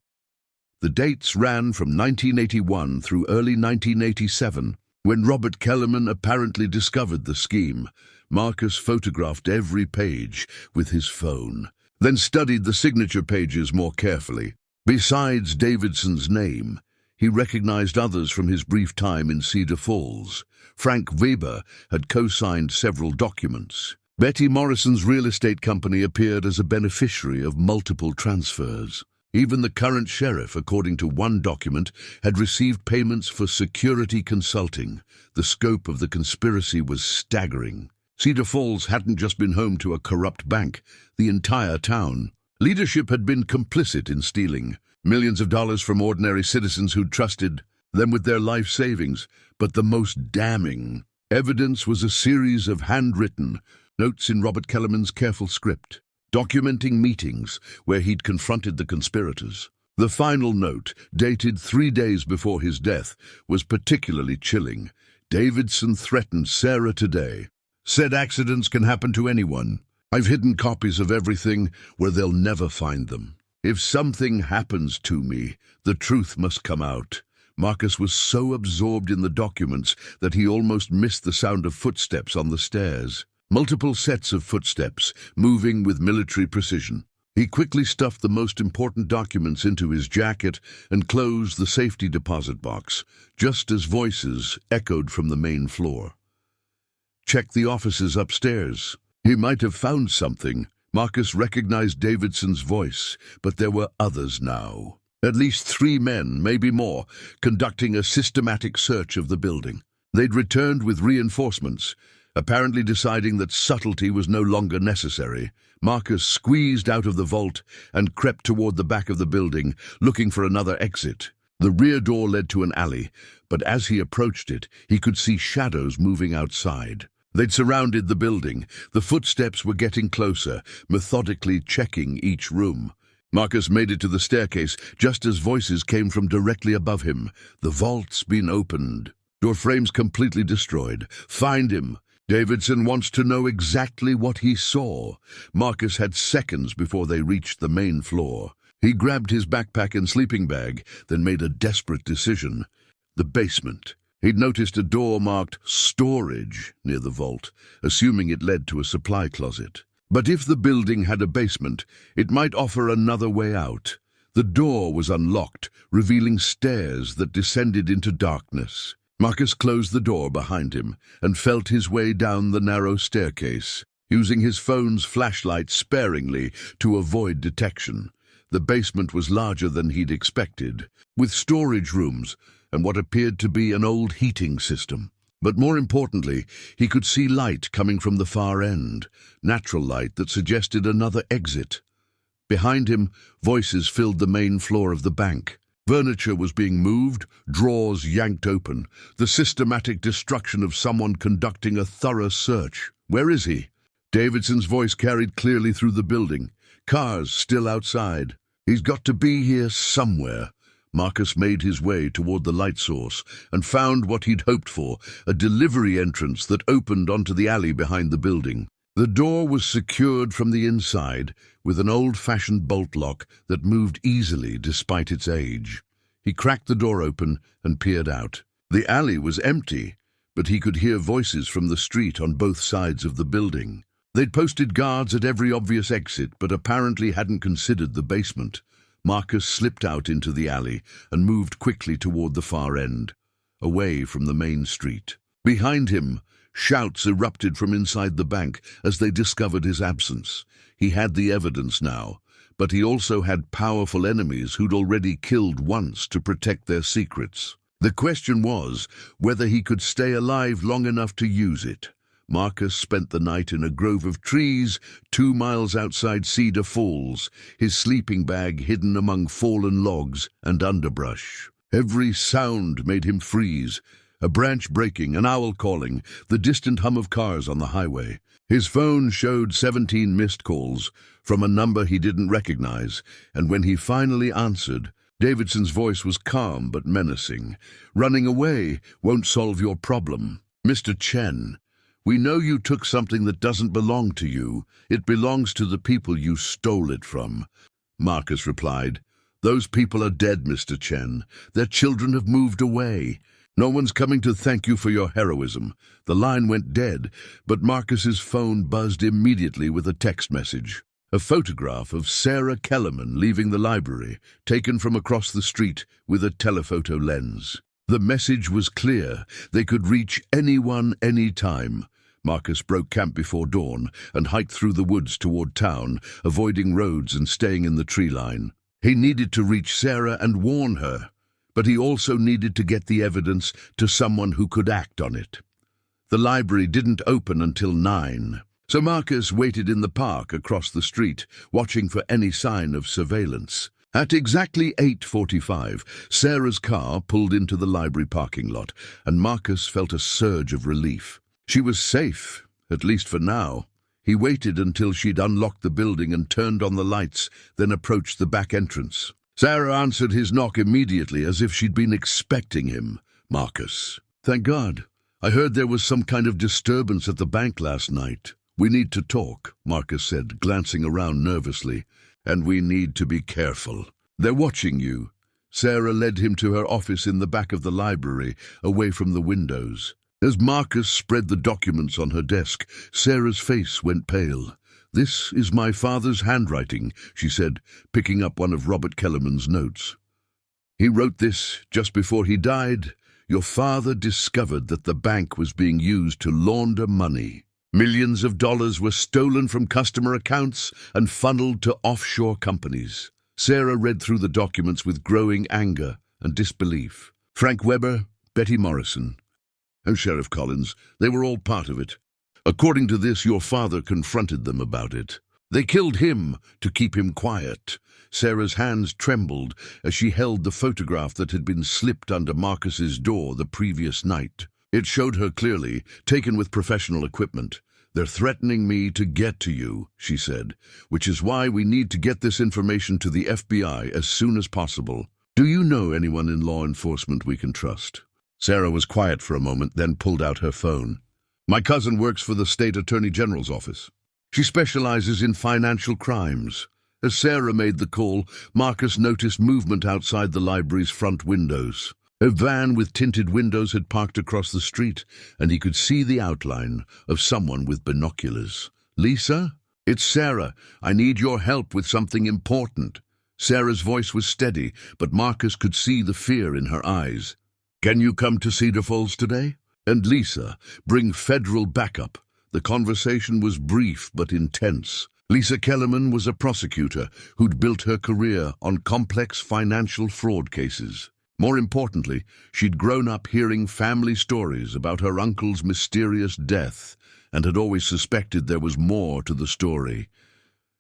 The dates ran from 1981 through early 1987, when Robert Kellerman apparently discovered the scheme. Marcus photographed every page with his phone, then studied the signature pages more carefully. Besides Davidson's name, he recognized others from his brief time in Cedar Falls. Frank Weber had co-signed several documents. Betty Morrison's real estate company appeared as a beneficiary of multiple transfers. Even the current sheriff, according to one document, had received payments for security consulting. The scope of the conspiracy was staggering. Cedar Falls hadn't just been home to a corrupt bank. The entire town. Leadership had been complicit in stealing millions of dollars from ordinary citizens who'd trusted them with their life savings. But the most damning evidence was a series of handwritten notes in Robert Kellerman's careful script, documenting meetings where he'd confronted the conspirators. The final note, dated 3 days before his death, was particularly chilling. Davidson threatened Sarah today. Said accidents can happen to anyone. I've hidden copies of everything where they'll never find them. If something happens to me, the truth must come out. Marcus was so absorbed in the documents that he almost missed the sound of footsteps on the stairs. Multiple sets of footsteps, moving with military precision. He quickly stuffed the most important documents into his jacket and closed the safety deposit box, just as voices echoed from the main floor. Check the offices upstairs. He might have found something. Marcus recognized Davidson's voice, but there were others now. At least 3 men, maybe more, conducting a systematic search of the building. They'd returned with reinforcements, apparently deciding that subtlety was no longer necessary. Marcus squeezed out of the vault and crept toward the back of the building, looking for another exit. The rear door led to an alley, but as he approached it, he could see shadows moving outside. They'd surrounded the building. The footsteps were getting closer, methodically checking each room. Marcus made it to the staircase just as voices came from directly above him. The vault's been opened. Door frames completely destroyed. Find him. Davidson wants to know exactly what he saw. Marcus had seconds before they reached the main floor. He grabbed his backpack and sleeping bag, then made a desperate decision. The basement. He'd noticed a door marked storage near the vault, assuming it led to a supply closet. But if the building had a basement, it might offer another way out. The door was unlocked, revealing stairs that descended into darkness. Marcus closed the door behind him and felt his way down the narrow staircase, using his phone's flashlight sparingly to avoid detection. The basement was larger than he'd expected, with storage rooms and what appeared to be an old heating system. But more importantly, he could see light coming from the far end, natural light that suggested another exit. Behind him, voices filled the main floor of the bank. Furniture was being moved, drawers yanked open, the systematic destruction of someone conducting a thorough search. Where is he? Davidson's voice carried clearly through the building. Cars still outside. He's got to be here somewhere. Marcus made his way toward the light source and found what he'd hoped for, a delivery entrance that opened onto the alley behind the building. The door was secured from the inside with an old-fashioned bolt lock that moved easily despite its age. He cracked the door open and peered out. The alley was empty, but he could hear voices from the street on both sides of the building. They'd posted guards at every obvious exit, but apparently hadn't considered the basement. Marcus slipped out into the alley and moved quickly toward the far end, away from the main street. Behind him, shouts erupted from inside the bank as they discovered his absence. He had the evidence now, but he also had powerful enemies who'd already killed once to protect their secrets. The question was whether he could stay alive long enough to use it. Marcus spent the night in a grove of trees 2 miles outside Cedar Falls, his sleeping bag hidden among fallen logs and underbrush. Every sound made him freeze. A branch breaking, an owl calling, the distant hum of cars on the highway. His phone showed 17 missed calls from a number he didn't recognize, and when he finally answered, Davidson's voice was calm but menacing. "Running away won't solve your problem. Mr. Chen, we know you took something that doesn't belong to you. It belongs to the people you stole it from." Marcus replied, "Those people are dead, Mr. Chen. Their children have moved away. No one's coming to thank you for your heroism." The line went dead, but Marcus's phone buzzed immediately with a text message. A photograph of Sarah Kellerman leaving the library, taken from across the street with a telephoto lens. The message was clear. They could reach anyone, anytime. Marcus broke camp before dawn and hiked through the woods toward town, avoiding roads and staying in the tree line. He needed to reach Sarah and warn her, but he also needed to get the evidence to someone who could act on it. The library didn't open until 9. So Marcus waited in the park across the street, watching for any sign of surveillance. At exactly 8:45, Sarah's car pulled into the library parking lot, and Marcus felt a surge of relief. She was safe, at least for now. He waited until she'd unlocked the building and turned on the lights, then approached the back entrance. Sarah answered his knock immediately, as if she'd been expecting him. "Marcus, thank God. I heard there was some kind of disturbance at the bank last night. We need to talk," Marcus said, glancing around nervously. "And we need to be careful. They're watching you." Sarah led him to her office in the back of the library, away from the windows. As Marcus spread the documents on her desk, Sarah's face went pale. "This is my father's handwriting," she said, picking up one of Robert Kellerman's notes. "He wrote this just before he died. Your father discovered that the bank was being used to launder money. Millions of dollars were stolen from customer accounts and funneled to offshore companies." Sarah read through the documents with growing anger and disbelief. Frank Weber, Betty Morrison, and Sheriff Collins, they were all part of it. According to this, your father confronted them about it. They killed him to keep him quiet. Sarah's hands trembled as she held the photograph that had been slipped under Marcus's door the previous night. It showed her clearly, taken with professional equipment. "They're threatening me to get to you," she said, "which is why we need to get this information to the FBI as soon as possible. Do you know anyone in law enforcement we can trust?" Sarah was quiet for a moment, then pulled out her phone. "My cousin works for the state attorney general's office. She specializes in financial crimes." As Sarah made the call, Marcus noticed movement outside the library's front windows. A van with tinted windows had parked across the street, and he could see the outline of someone with binoculars. "Lisa? It's Sarah. I need your help with something important." Sarah's voice was steady, but Marcus could see the fear in her eyes. "Can you come to Cedar Falls today? And Lisa, bring federal backup." The conversation was brief but intense. Lisa Kellerman was a prosecutor who'd built her career on complex financial fraud cases. More importantly, she'd grown up hearing family stories about her uncle's mysterious death and had always suspected there was more to the story.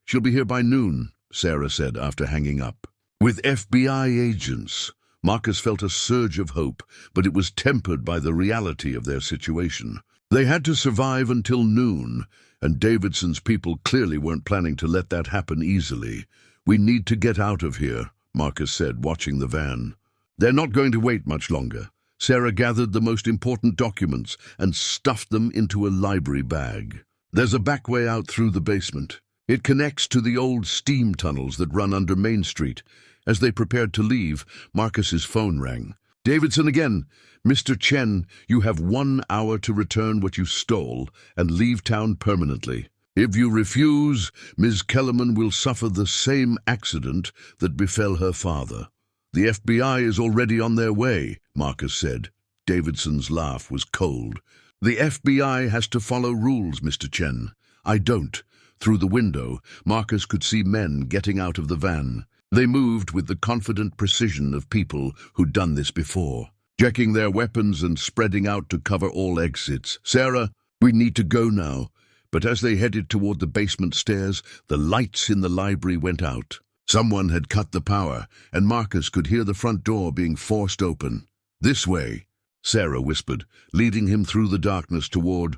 "She'll be here by noon," Sarah said after hanging up. With FBI agents, Marcus felt a surge of hope, but it was tempered by the reality of their situation. They had to survive until noon, and Davidson's people clearly weren't planning to let that happen easily. "We need to get out of here," Marcus said, watching the van. "They're not going to wait much longer." Sarah gathered the most important documents and stuffed them into a library bag. "There's a back way out through the basement. It connects to the old steam tunnels that run under Main Street." As they prepared to leave, Marcus's phone rang. "Davidson again. Mr. Chen, you have 1 hour to return what you stole and leave town permanently. If you refuse, Ms. Kellerman will suffer the same accident that befell her father." "The FBI is already on their way," Marcus said. Davidson's laugh was cold. "The FBI has to follow rules, Mr. Chen. I don't. Through the window, Marcus could see men getting out of the van. They moved with the confident precision of people who'd done this before, checking their weapons and spreading out to cover all exits. "Sarah, we need to go now." But as they headed toward the basement stairs, the lights in the library went out. Someone had cut the power, and Marcus could hear the front door being forced open. "This way," Sarah whispered, leading him through the darkness toward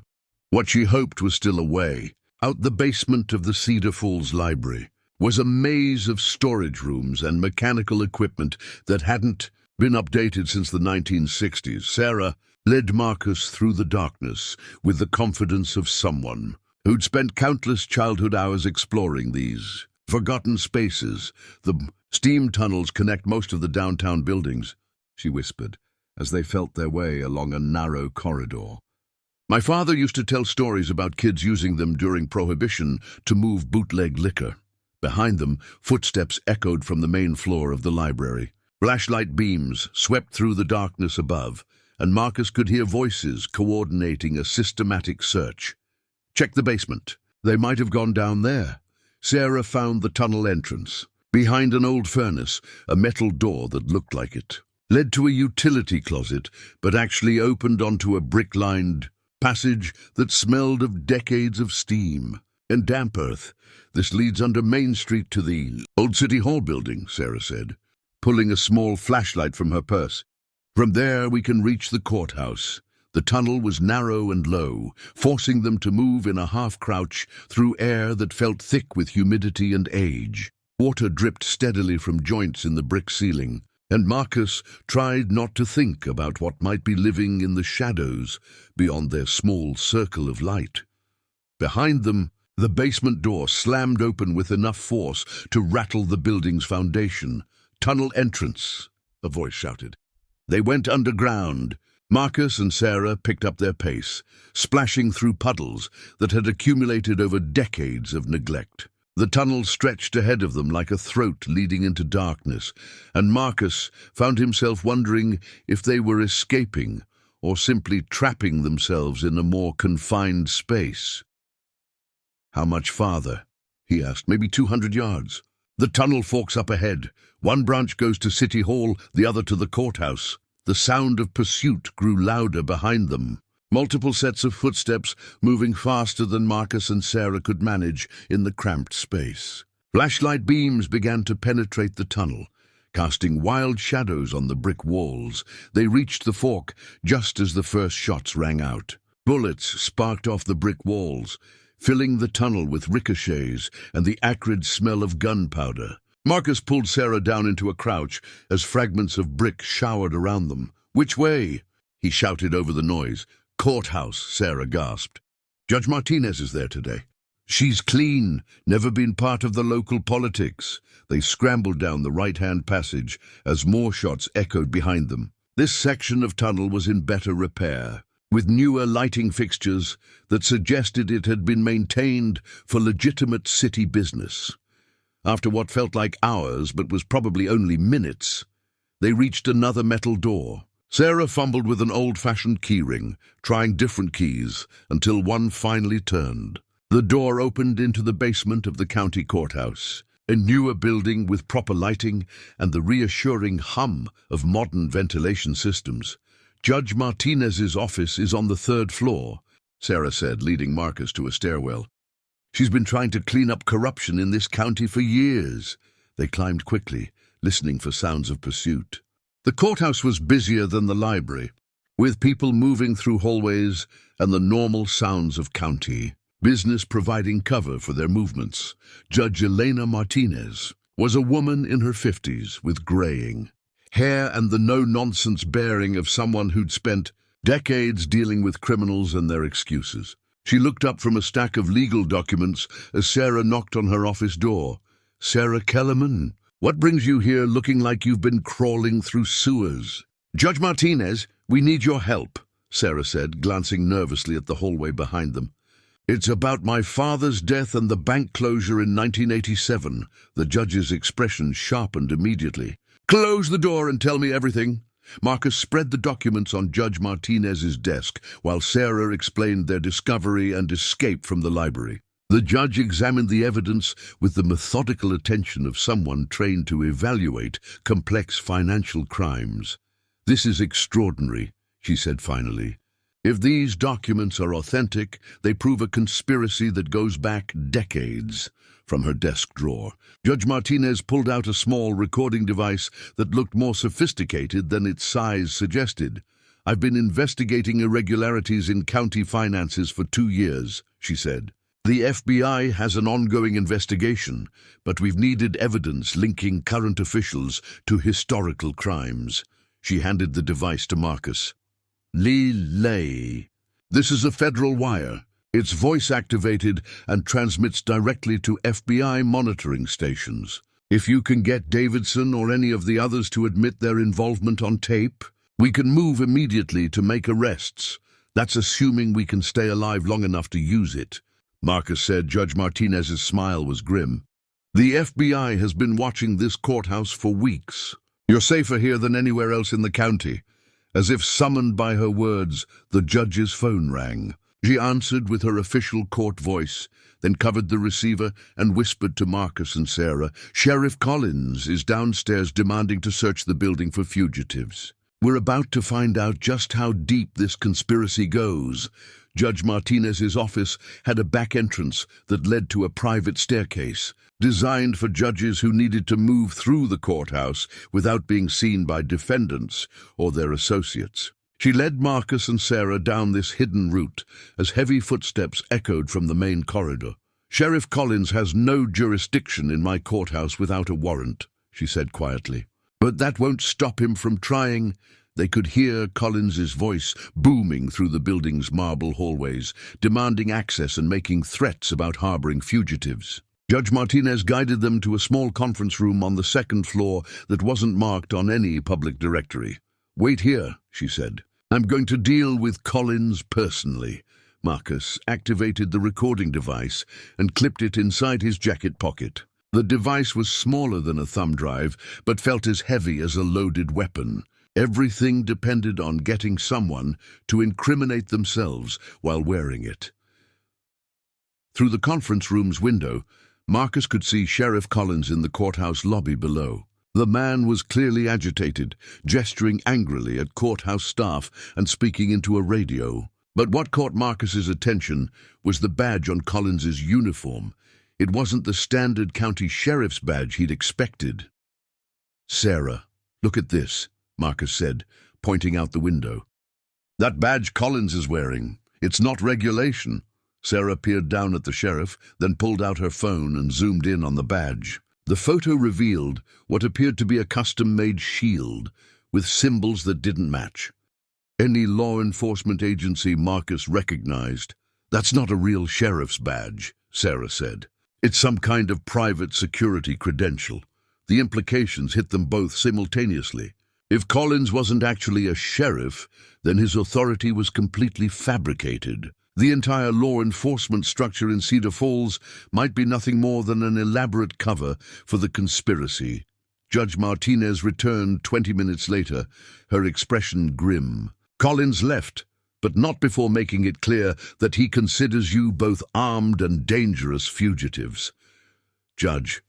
what she hoped was still a way. Out the basement of the Cedar Falls library was a maze of storage rooms and mechanical equipment that hadn't been updated since the 1960s. Sarah led Marcus through the darkness with the confidence of someone who'd spent countless childhood hours exploring these forgotten spaces. "The steam tunnels connect most of the downtown buildings," she whispered, as they felt their way along a narrow corridor. "My father used to tell stories about kids using them during Prohibition to move bootleg liquor." Behind them, footsteps echoed from the main floor of the library. Flashlight beams swept through the darkness above, and Marcus could hear voices coordinating a systematic search. "Check the basement. They might have gone down there." Sarah found the tunnel entrance. Behind an old furnace, a metal door that looked like it led to a utility closet, but actually opened onto a brick-lined passage that smelled of decades of steam and damp earth. "This leads under Main Street to the old City Hall building," Sarah said, pulling a small flashlight from her purse. "From there we can reach the courthouse." The tunnel was narrow and low, forcing them to move in a half-crouch through air that felt thick with humidity and age. Water dripped steadily from joints in the brick ceiling, and Marcus tried not to think about what might be living in the shadows beyond their small circle of light. Behind them, the basement door slammed open with enough force to rattle the building's foundation. "Tunnel entrance," a voice shouted. They went underground. Marcus and Sarah picked up their pace, splashing through puddles that had accumulated over decades of neglect. The tunnel stretched ahead of them like a throat leading into darkness, and Marcus found himself wondering if they were escaping or simply trapping themselves in a more confined space. "How much farther?" he asked. "Maybe 200 yards. The tunnel forks up ahead. One branch goes to City Hall, the other to the courthouse." The sound of pursuit grew louder behind them. Multiple sets of footsteps moving faster than Marcus and Sarah could manage in the cramped space. Flashlight beams began to penetrate the tunnel, casting wild shadows on the brick walls. They reached the fork just as the first shots rang out. Bullets sparked off the brick walls, filling the tunnel with ricochets and the acrid smell of gunpowder. Marcus pulled Sarah down into a crouch as fragments of brick showered around them. "Which way?" he shouted over the noise. "Courthouse," Sarah gasped. "Judge Martinez is there today." "She's clean, never been part of the local politics." They scrambled down the right-hand passage as more shots echoed behind them. This section of tunnel was in better repair, with newer lighting fixtures that suggested it had been maintained for legitimate city business. After what felt like hours but was probably only minutes, they reached another metal door. Sarah fumbled with an old-fashioned keyring, trying different keys until one finally turned. The door opened into the basement of the county courthouse, a newer building with proper lighting and the reassuring hum of modern ventilation systems. "Judge Martinez's office is on the 3rd floor," Sarah said, leading Marcus to a stairwell. "She's been trying to clean up corruption in this county for years." They climbed quickly, listening for sounds of pursuit. The courthouse was busier than the library, with people moving through hallways and the normal sounds of county business providing cover for their movements. Judge Elena Martinez was a woman in her 50s with graying hair and the no-nonsense bearing of someone who'd spent decades dealing with criminals and their excuses. She looked up from a stack of legal documents as Sarah knocked on her office door. "Sarah Kellerman, what brings you here looking like you've been crawling through sewers?" "Judge Martinez, we need your help," Sarah said, glancing nervously at the hallway behind them. "It's about my father's death and the bank closure in 1987. The judge's expression sharpened immediately. "Close the door and tell me everything." Marcus spread the documents on Judge Martinez's desk while Sarah explained their discovery and escape from the library. The judge examined the evidence with the methodical attention of someone trained to evaluate complex financial crimes. "This is extraordinary," she said finally. "If these documents are authentic, they prove a conspiracy that goes back decades." From her desk drawer, Judge Martinez pulled out a small recording device that looked more sophisticated than its size suggested. "I've been investigating irregularities in county finances for 2 years," she said. "The FBI has an ongoing investigation, but we've needed evidence linking current officials to historical crimes." She handed the device to Marcus. "Lay. This is a federal wire. It's voice-activated and transmits directly to FBI monitoring stations. If you can get Davidson or any of the others to admit their involvement on tape, we can move immediately to make arrests. That's assuming we can stay alive long enough to use it." Marcus said. Judge Martinez's smile was grim. "The FBI has been watching this courthouse for weeks. You're safer here than anywhere else in the county." As if summoned by her words, the judge's phone rang. She answered with her official court voice, then covered the receiver and whispered to Marcus and Sarah, "Sheriff Collins is downstairs demanding to search the building for fugitives. We're about to find out just how deep this conspiracy goes." Judge Martinez's office had a back entrance that led to a private staircase, designed for judges who needed to move through the courthouse without being seen by defendants or their associates. She led Marcus and Sarah down this hidden route as heavy footsteps echoed from the main corridor. "Sheriff Collins has no jurisdiction in my courthouse without a warrant," she said quietly. "But that won't stop him from trying." They could hear Collins's voice booming through the building's marble hallways, demanding access and making threats about harboring fugitives. Judge Martinez guided them to a small conference room on the second floor that wasn't marked on any public directory. "Wait here," she said. "I'm going to deal with Collins personally." Marcus activated the recording device and clipped it inside his jacket pocket. The device was smaller than a thumb drive, but felt as heavy as a loaded weapon. Everything depended on getting someone to incriminate themselves while wearing it. Through the conference room's window, Marcus could see Sheriff Collins in the courthouse lobby below. The man was clearly agitated, gesturing angrily at courthouse staff and speaking into a radio. But what caught Marcus's attention was the badge on Collins's uniform. It wasn't the standard county sheriff's badge he'd expected. "Sarah, look at this," Marcus said, pointing out the window. "That badge Collins is wearing. It's not regulation." Sarah peered down at the sheriff, then pulled out her phone and zoomed in on the badge. The photo revealed what appeared to be a custom-made shield with symbols that didn't match. Any law enforcement agency Marcus recognized. "That's not a real sheriff's badge," Sarah said. "It's some kind of private security credential." The implications hit them both simultaneously. If Collins wasn't actually a sheriff, then his authority was completely fabricated. The entire law enforcement structure in Cedar Falls might be nothing more than an elaborate cover for the conspiracy. Judge Martinez returned 20 minutes later, her expression grim. "Collins left, but not before making it clear that he considers you both armed and dangerous fugitives." "Judge,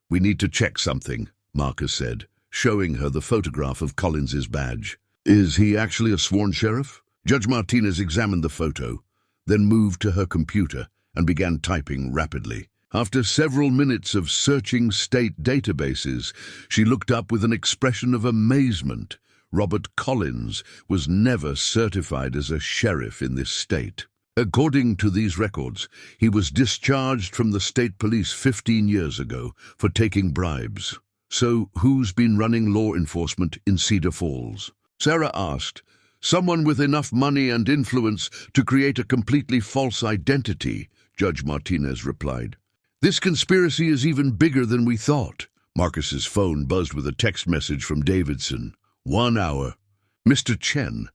we need to check something," Marcus said, showing her the photograph of Collins's badge. "Is he actually a sworn sheriff?" Judge Martinez examined the photo, then moved to her computer and began typing rapidly. After several minutes of searching state databases, she looked up with an expression of amazement. Robert Collins was never certified as a sheriff in this state. According to these records, he was discharged from the state police 15 years ago for taking bribes. "So who's been running law enforcement in Cedar Falls?" Sarah asked. "Someone with enough money and influence to create a completely false identity," Judge Martinez replied. "This conspiracy is even bigger than we thought." Marcus's phone buzzed with a text message from Davidson. 1 hour. "Mr. Chen,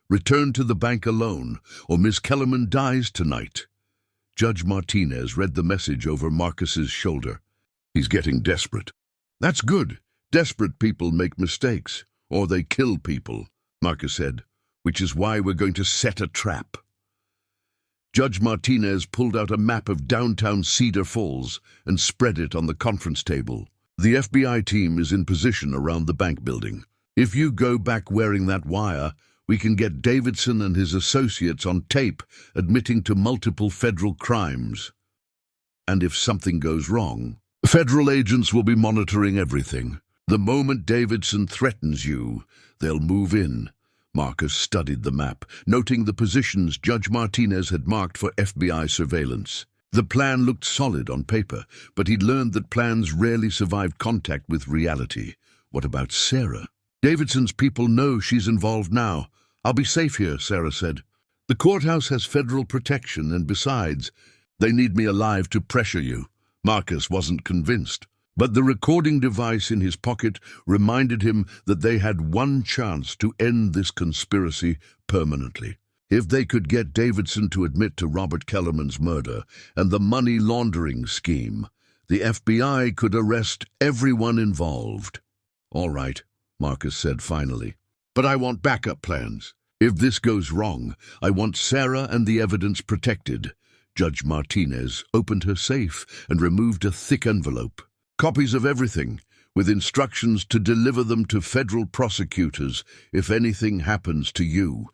return to the bank alone, or Miss Kellerman dies tonight." Judge Martinez read the message over Marcus's shoulder. "He's getting desperate." "That's good. Desperate people make mistakes, or they kill people," Marcus said, "which is why we're going to set a trap." Judge Martinez pulled out a map of downtown Cedar Falls and spread it on the conference table. The FBI team is in position around the bank building. If you go back wearing that wire, we can get Davidson and his associates on tape admitting to multiple federal crimes. And if something goes wrong, federal agents will be monitoring everything. The moment Davidson threatens you, they'll move in. Marcus studied the map, noting the positions Judge Martinez had marked for FBI surveillance. The plan looked solid on paper, but he'd learned that plans rarely survive contact with reality. What about Sarah? Davidson's people know she's involved now. I'll be safe here, Sarah said. The courthouse has federal protection, and besides, they need me alive to pressure you. Marcus wasn't convinced, but the recording device in his pocket reminded him that they had one chance to end this conspiracy permanently. If they could get Davidson to admit to Robert Kellerman's murder and the money laundering scheme, the FBI could arrest everyone involved. All right, Marcus said finally. But I want backup plans. If this goes wrong, I want Sarah and the evidence protected. Judge Martinez opened her safe and removed a thick envelope. Copies of everything, with instructions to deliver them to federal prosecutors if anything happens to you.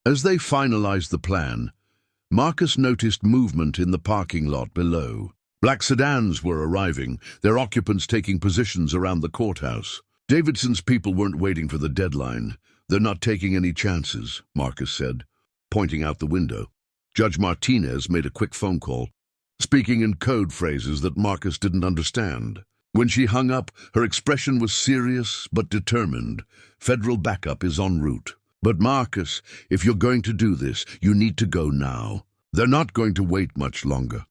As they finalized the plan, Marcus noticed movement in the parking lot below. Black sedans were arriving, their occupants taking positions around the courthouse. Davidson's people weren't waiting for the deadline. They're not taking any chances, Marcus said, pointing out the window. Judge Martinez made a quick phone call, speaking in code phrases that Marcus didn't understand. When she hung up, her expression was serious but determined. Federal backup is en route. But Marcus, if you're going to do this, you need to go now. They're not going to wait much longer.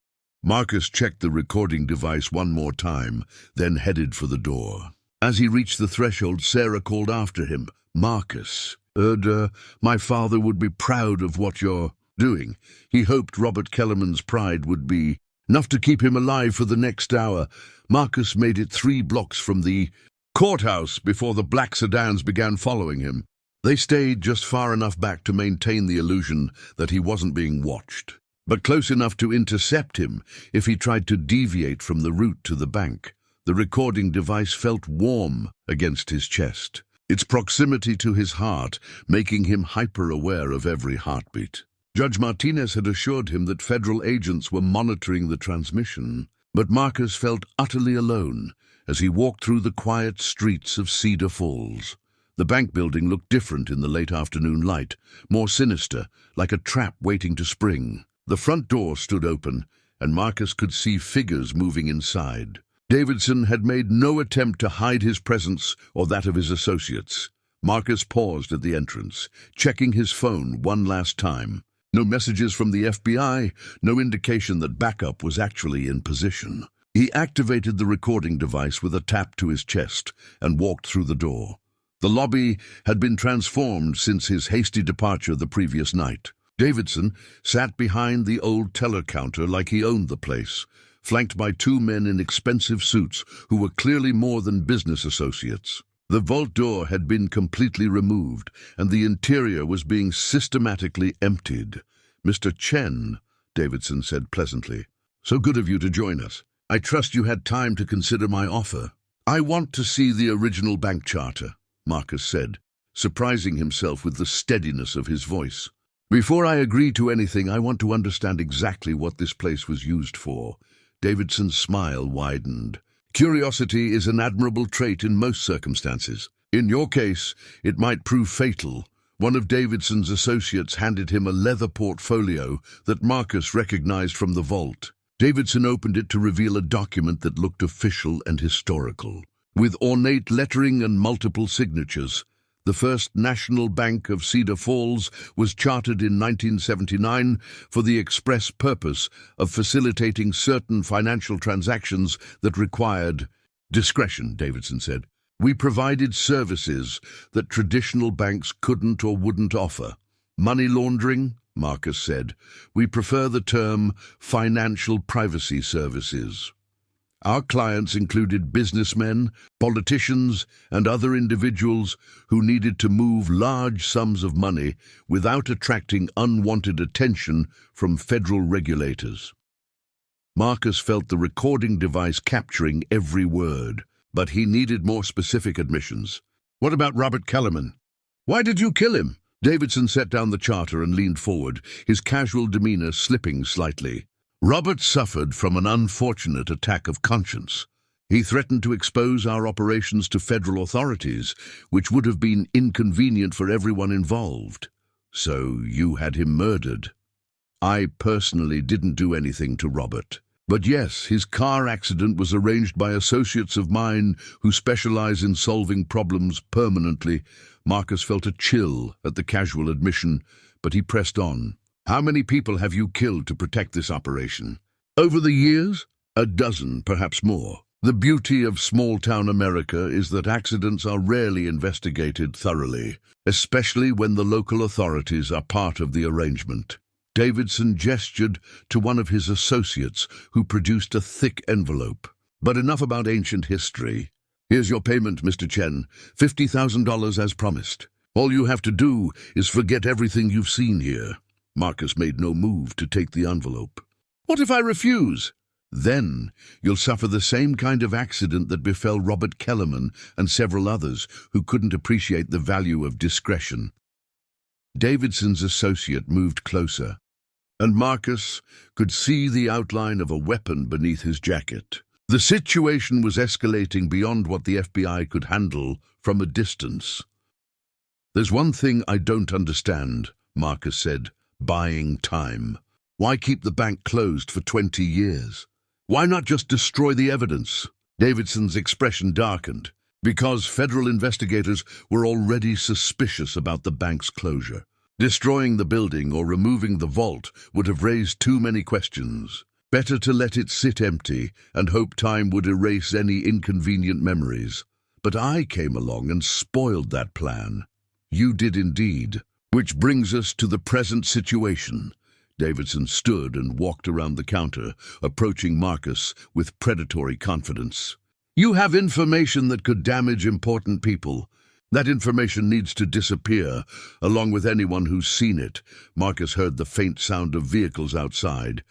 Marcus checked the recording device one more time, then headed for the door. As he reached the threshold, Sarah called after him. Marcus, my father would be proud of what you're doing. He hoped Robert Kellerman's pride would be enough to keep him alive for the next hour. Marcus made it 3 blocks from the courthouse before the black sedans began following him. They stayed just far enough back to maintain the illusion that he wasn't being watched, but close enough to intercept him if he tried to deviate from the route to the bank. The recording device felt warm against his chest, its proximity to his heart making him hyper-aware of every heartbeat. Judge Martinez had assured him that federal agents were monitoring the transmission, but Marcus felt utterly alone as he walked through the quiet streets of Cedar Falls. The bank building looked different in the late afternoon light, more sinister, like a trap waiting to spring. The front door stood open, and Marcus could see figures moving inside. Davidson had made no attempt to hide his presence or that of his associates. Marcus paused at the entrance, checking his phone one last time. No messages from the FBI, no indication that backup was actually in position. He activated the recording device with a tap to his chest and walked through the door. The lobby had been transformed since his hasty departure the previous night. Davidson sat behind the old teller counter like he owned the place, flanked by 2 men in expensive suits who were clearly more than business associates. The vault door had been completely removed, and the interior was being systematically emptied. Mr. Chen, Davidson said pleasantly, so good of you to join us. I trust you had time to consider my offer. I want to see the original bank charter, Marcus said, surprising himself with the steadiness of his voice. Before I agree to anything, I want to understand exactly what this place was used for. Davidson's smile widened. Curiosity is an admirable trait in most circumstances. In your case, it might prove fatal. One of Davidson's associates handed him a leather portfolio that Marcus recognized from the vault. Davidson opened it to reveal a document that looked official and historical. With ornate lettering and multiple signatures, the First National Bank of Cedar Falls was chartered in 1979 for the express purpose of facilitating certain financial transactions that required discretion, Davidson said. We provided services that traditional banks couldn't or wouldn't offer. Money laundering, Marcus said. We prefer the term financial privacy services. Our clients included businessmen, politicians, and other individuals who needed to move large sums of money without attracting unwanted attention from federal regulators. Marcus felt the recording device capturing every word, but he needed more specific admissions. What about Robert Kellerman? Why did you kill him? Davidson set down the charter and leaned forward, his casual demeanor slipping slightly. Robert suffered from an unfortunate attack of conscience. He threatened to expose our operations to federal authorities, which would have been inconvenient for everyone involved. So you had him murdered. I personally didn't do anything to Robert. But yes, his car accident was arranged by associates of mine who specialize in solving problems permanently. Marcus felt a chill at the casual admission, but he pressed on. How many people have you killed to protect this operation? Over the years? A dozen, perhaps more. The beauty of small-town America is that accidents are rarely investigated thoroughly, especially when the local authorities are part of the arrangement. Davidson gestured to one of his associates, who produced a thick envelope. But enough about ancient history. Here's your payment, Mr. Chen, $50,000 as promised. All you have to do is forget everything you've seen here. Marcus made no move to take the envelope. What if I refuse? Then you'll suffer the same kind of accident that befell Robert Kellerman and several others who couldn't appreciate the value of discretion. Davidson's associate moved closer, and Marcus could see the outline of a weapon beneath his jacket. The situation was escalating beyond what the FBI could handle from a distance. There's one thing I don't understand, Marcus said, buying time. Why keep the bank closed for 20 years? Why not just destroy the evidence? Davidson's expression darkened, because federal investigators were already suspicious about the bank's closure. Destroying the building or removing the vault would have raised too many questions. Better to let it sit empty and hope time would erase any inconvenient memories. But I came along and spoiled that plan. You did indeed. Which brings us to the present situation. Davidson stood and walked around the counter, approaching Marcus with predatory confidence. You have information that could damage important people. That information needs to disappear, along with anyone who's seen it. Marcus heard the faint sound of vehicles outside,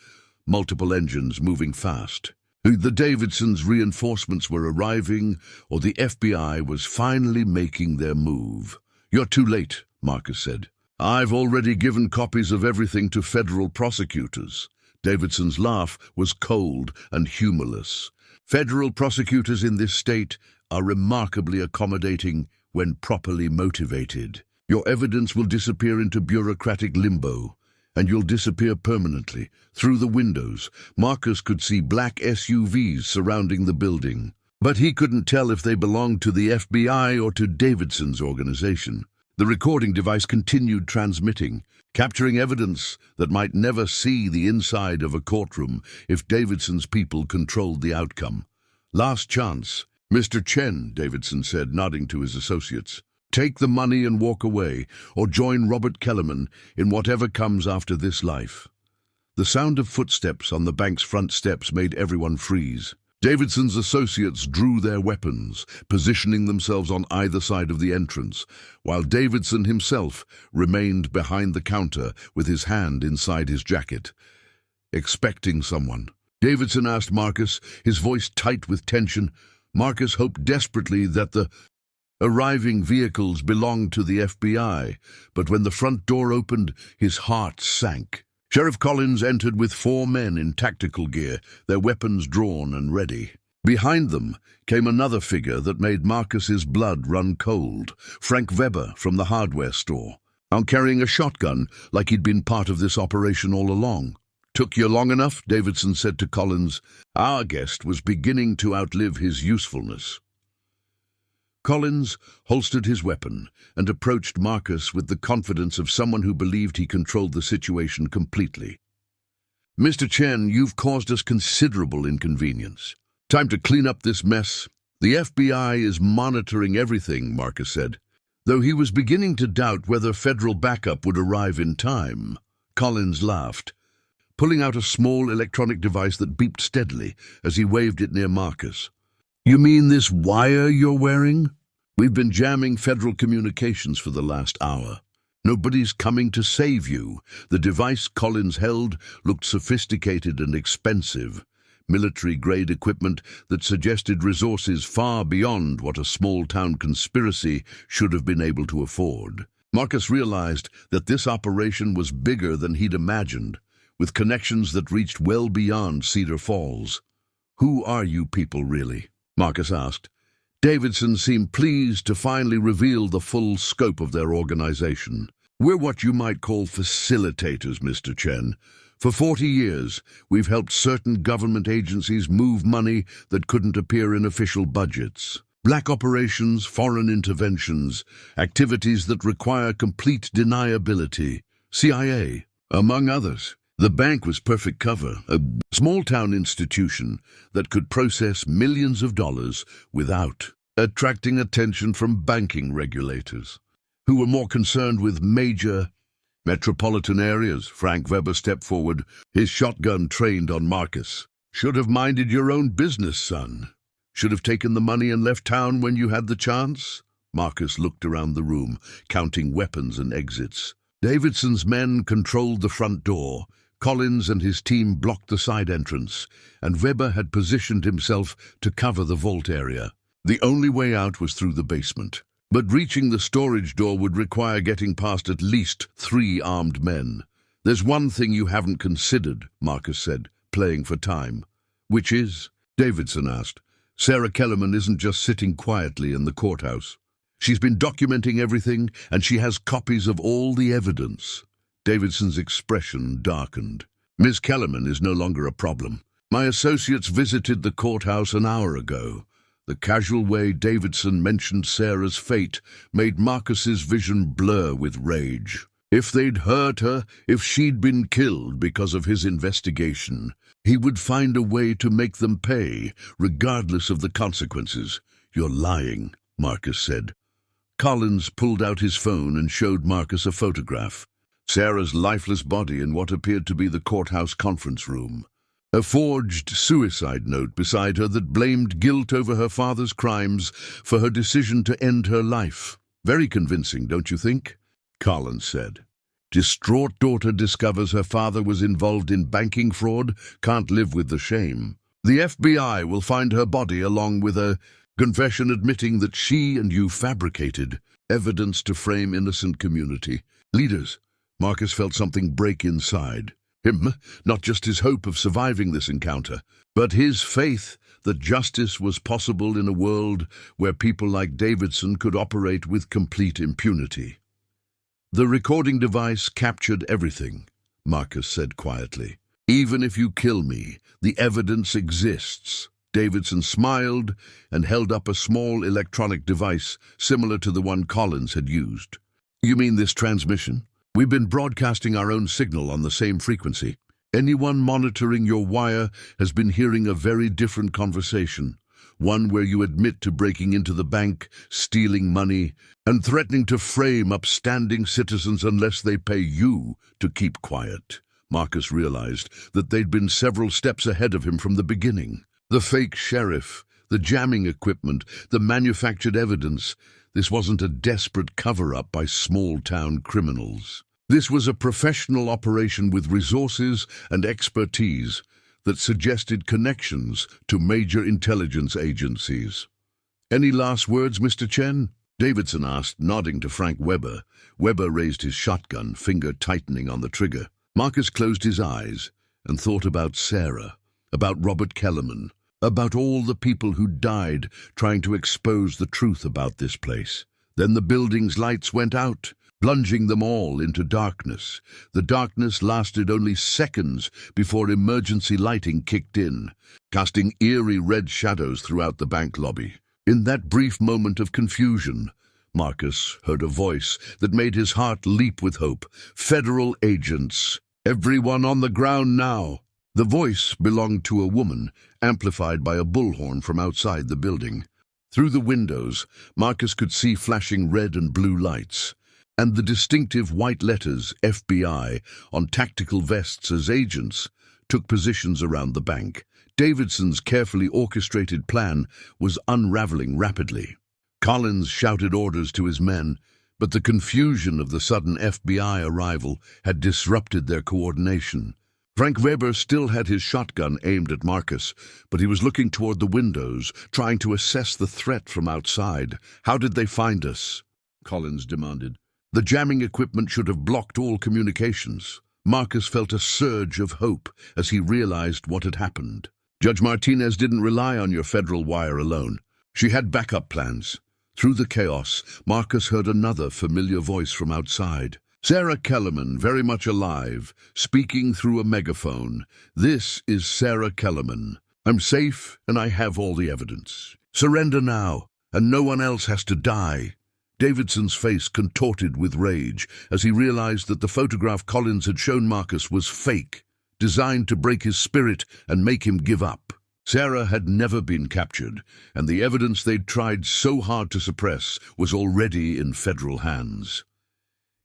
multiple engines moving fast. The Davidsons' reinforcements were arriving, or the FBI was finally making their move. You're too late, Marcus said. I've already given copies of everything to federal prosecutors. Davidson's laugh was cold and humorless. Federal prosecutors in this state are remarkably accommodating when properly motivated. Your evidence will disappear into bureaucratic limbo, and you'll disappear permanently. Through the windows, Marcus could see black SUVs surrounding the building, but he couldn't tell if they belonged to the FBI or to Davidson's organization. The recording device continued transmitting, capturing evidence that might never see the inside of a courtroom if Davidson's people controlled the outcome. Last chance. Mr. Chen, Davidson said, nodding to his associates. Take the money and walk away, or join Robert Kellerman in whatever comes after this life. The sound of footsteps on the bank's front steps made everyone freeze. Davidson's associates drew their weapons, positioning themselves on either side of the entrance, while Davidson himself remained behind the counter with his hand inside his jacket, expecting someone. Davidson asked Marcus, his voice tight with tension. Marcus hoped desperately that the arriving vehicles belonged to the FBI, but when the front door opened, his heart sank. Sheriff Collins entered with 4 men in tactical gear, their weapons drawn and ready. Behind them came another figure that made Marcus's blood run cold, Frank Weber from the hardware store, now carrying a shotgun like he'd been part of this operation all along. Took you long enough, Davidson said to Collins. Our guest was beginning to outlive his usefulness. Collins holstered his weapon and approached Marcus with the confidence of someone who believed he controlled the situation completely. Mr. Chen, you've caused us considerable inconvenience. Time to clean up this mess. The FBI is monitoring everything, Marcus said. Though he was beginning to doubt whether federal backup would arrive in time, Collins laughed. pulling out a small electronic device that beeped steadily as he waved it near Marcus. "You mean this wire you're wearing? We've been jamming federal communications for the last hour. Nobody's coming to save you." The device Collins held looked sophisticated and expensive, military-grade equipment that suggested resources far beyond what a small-town conspiracy should have been able to afford. Marcus realized that this operation was bigger than he'd imagined, with connections that reached well beyond Cedar Falls. "Who are you people, really?" Marcus asked. Davidson seemed pleased to finally reveal the full scope of their organization. "We're what you might call facilitators, Mr. Chen. For 40 years, we've helped certain government agencies move money that couldn't appear in official budgets. Black operations, foreign interventions, activities that require complete deniability. CIA, among others. The bank was perfect cover, a small-town institution that could process millions of dollars without attracting attention from banking regulators, who were more concerned with major metropolitan areas." Frank Weber stepped forward, his shotgun trained on Marcus. "Should have minded your own business, son. Should have taken the money and left town when you had the chance." Marcus looked around the room, counting weapons and exits. Davidson's men controlled the front door. Collins and his team blocked the side entrance, and Weber had positioned himself to cover the vault area. The only way out was through the basement. But reaching the storage door would require getting past at least 3 armed men. "There's one thing you haven't considered," Marcus said, playing for time. "Which is?" Davidson asked. "Sarah Kellerman isn't just sitting quietly in the courthouse. She's been documenting everything, and she has copies of all the evidence." Davidson's expression darkened. "Ms. Kellerman is no longer a problem. My associates visited the courthouse an hour ago." The casual way Davidson mentioned Sarah's fate made Marcus's vision blur with rage. If they'd hurt her, if she'd been killed because of his investigation, he would find a way to make them pay, regardless of the consequences. "You're lying," Marcus said. Collins pulled out his phone and showed Marcus a photograph. Sarah's lifeless body in what appeared to be the courthouse conference room. A forged suicide note beside her that blamed guilt over her father's crimes for her decision to end her life. "Very convincing, don't you think?" Collins said. "Distraught daughter discovers her father was involved in banking fraud, can't live with the shame. The FBI will find her body along with a confession admitting that she and you fabricated evidence to frame innocent community leaders." Marcus felt something break inside. Him, not just his hope of surviving this encounter, but his faith that justice was possible in a world where people like Davidson could operate with complete impunity. "The recording device captured everything," Marcus said quietly. "Even if you kill me, the evidence exists." Davidson smiled and held up a small electronic device similar to the one Collins had used. "You mean this transmission? We've been broadcasting our own signal on the same frequency. Anyone monitoring your wire has been hearing a very different conversation, one where you admit to breaking into the bank, stealing money, and threatening to frame upstanding citizens unless they pay you to keep quiet." Marcus realized that they'd been several steps ahead of him from the beginning. The fake sheriff, the jamming equipment, the manufactured evidence. This wasn't a desperate cover-up by small-town criminals. This was a professional operation with resources and expertise that suggested connections to major intelligence agencies. "Any last words, Mr. Chen?" Davidson asked, nodding to Frank Weber. Weber raised his shotgun, finger tightening on the trigger. Marcus closed his eyes and thought about Sarah, about Robert Kellerman, about all the people who died trying to expose the truth about this place. Then the building's lights went out, plunging them all into darkness. The darkness lasted only seconds before emergency lighting kicked in, casting eerie red shadows throughout the bank lobby. In that brief moment of confusion, Marcus heard a voice that made his heart leap with hope. "Federal agents! Everyone on the ground now!" The voice belonged to a woman, amplified by a bullhorn from outside the building. Through the windows, Marcus could see flashing red and blue lights. and the distinctive white letters FBI on tactical vests as agents took positions around the bank. Davidson's carefully orchestrated plan was unraveling rapidly. Collins shouted orders to his men, but the confusion of the sudden FBI arrival had disrupted their coordination. Frank Weber still had his shotgun aimed at Marcus, but he was looking toward the windows, trying to assess the threat from outside. "How did they find us?" Collins demanded. "The jamming equipment should have blocked all communications." Marcus felt a surge of hope as he realized what had happened. "Judge Martinez didn't rely on your federal wire alone. She had backup plans." Through the chaos, Marcus heard another familiar voice from outside. Sarah Kellerman, very much alive, speaking through a megaphone. "This is Sarah Kellerman. I'm safe and I have all the evidence. Surrender now, and no one else has to die." Davidson's face contorted with rage as he realized that the photograph Collins had shown Marcus was fake, designed to break his spirit and make him give up. Sarah had never been captured, and the evidence they'd tried so hard to suppress was already in federal hands.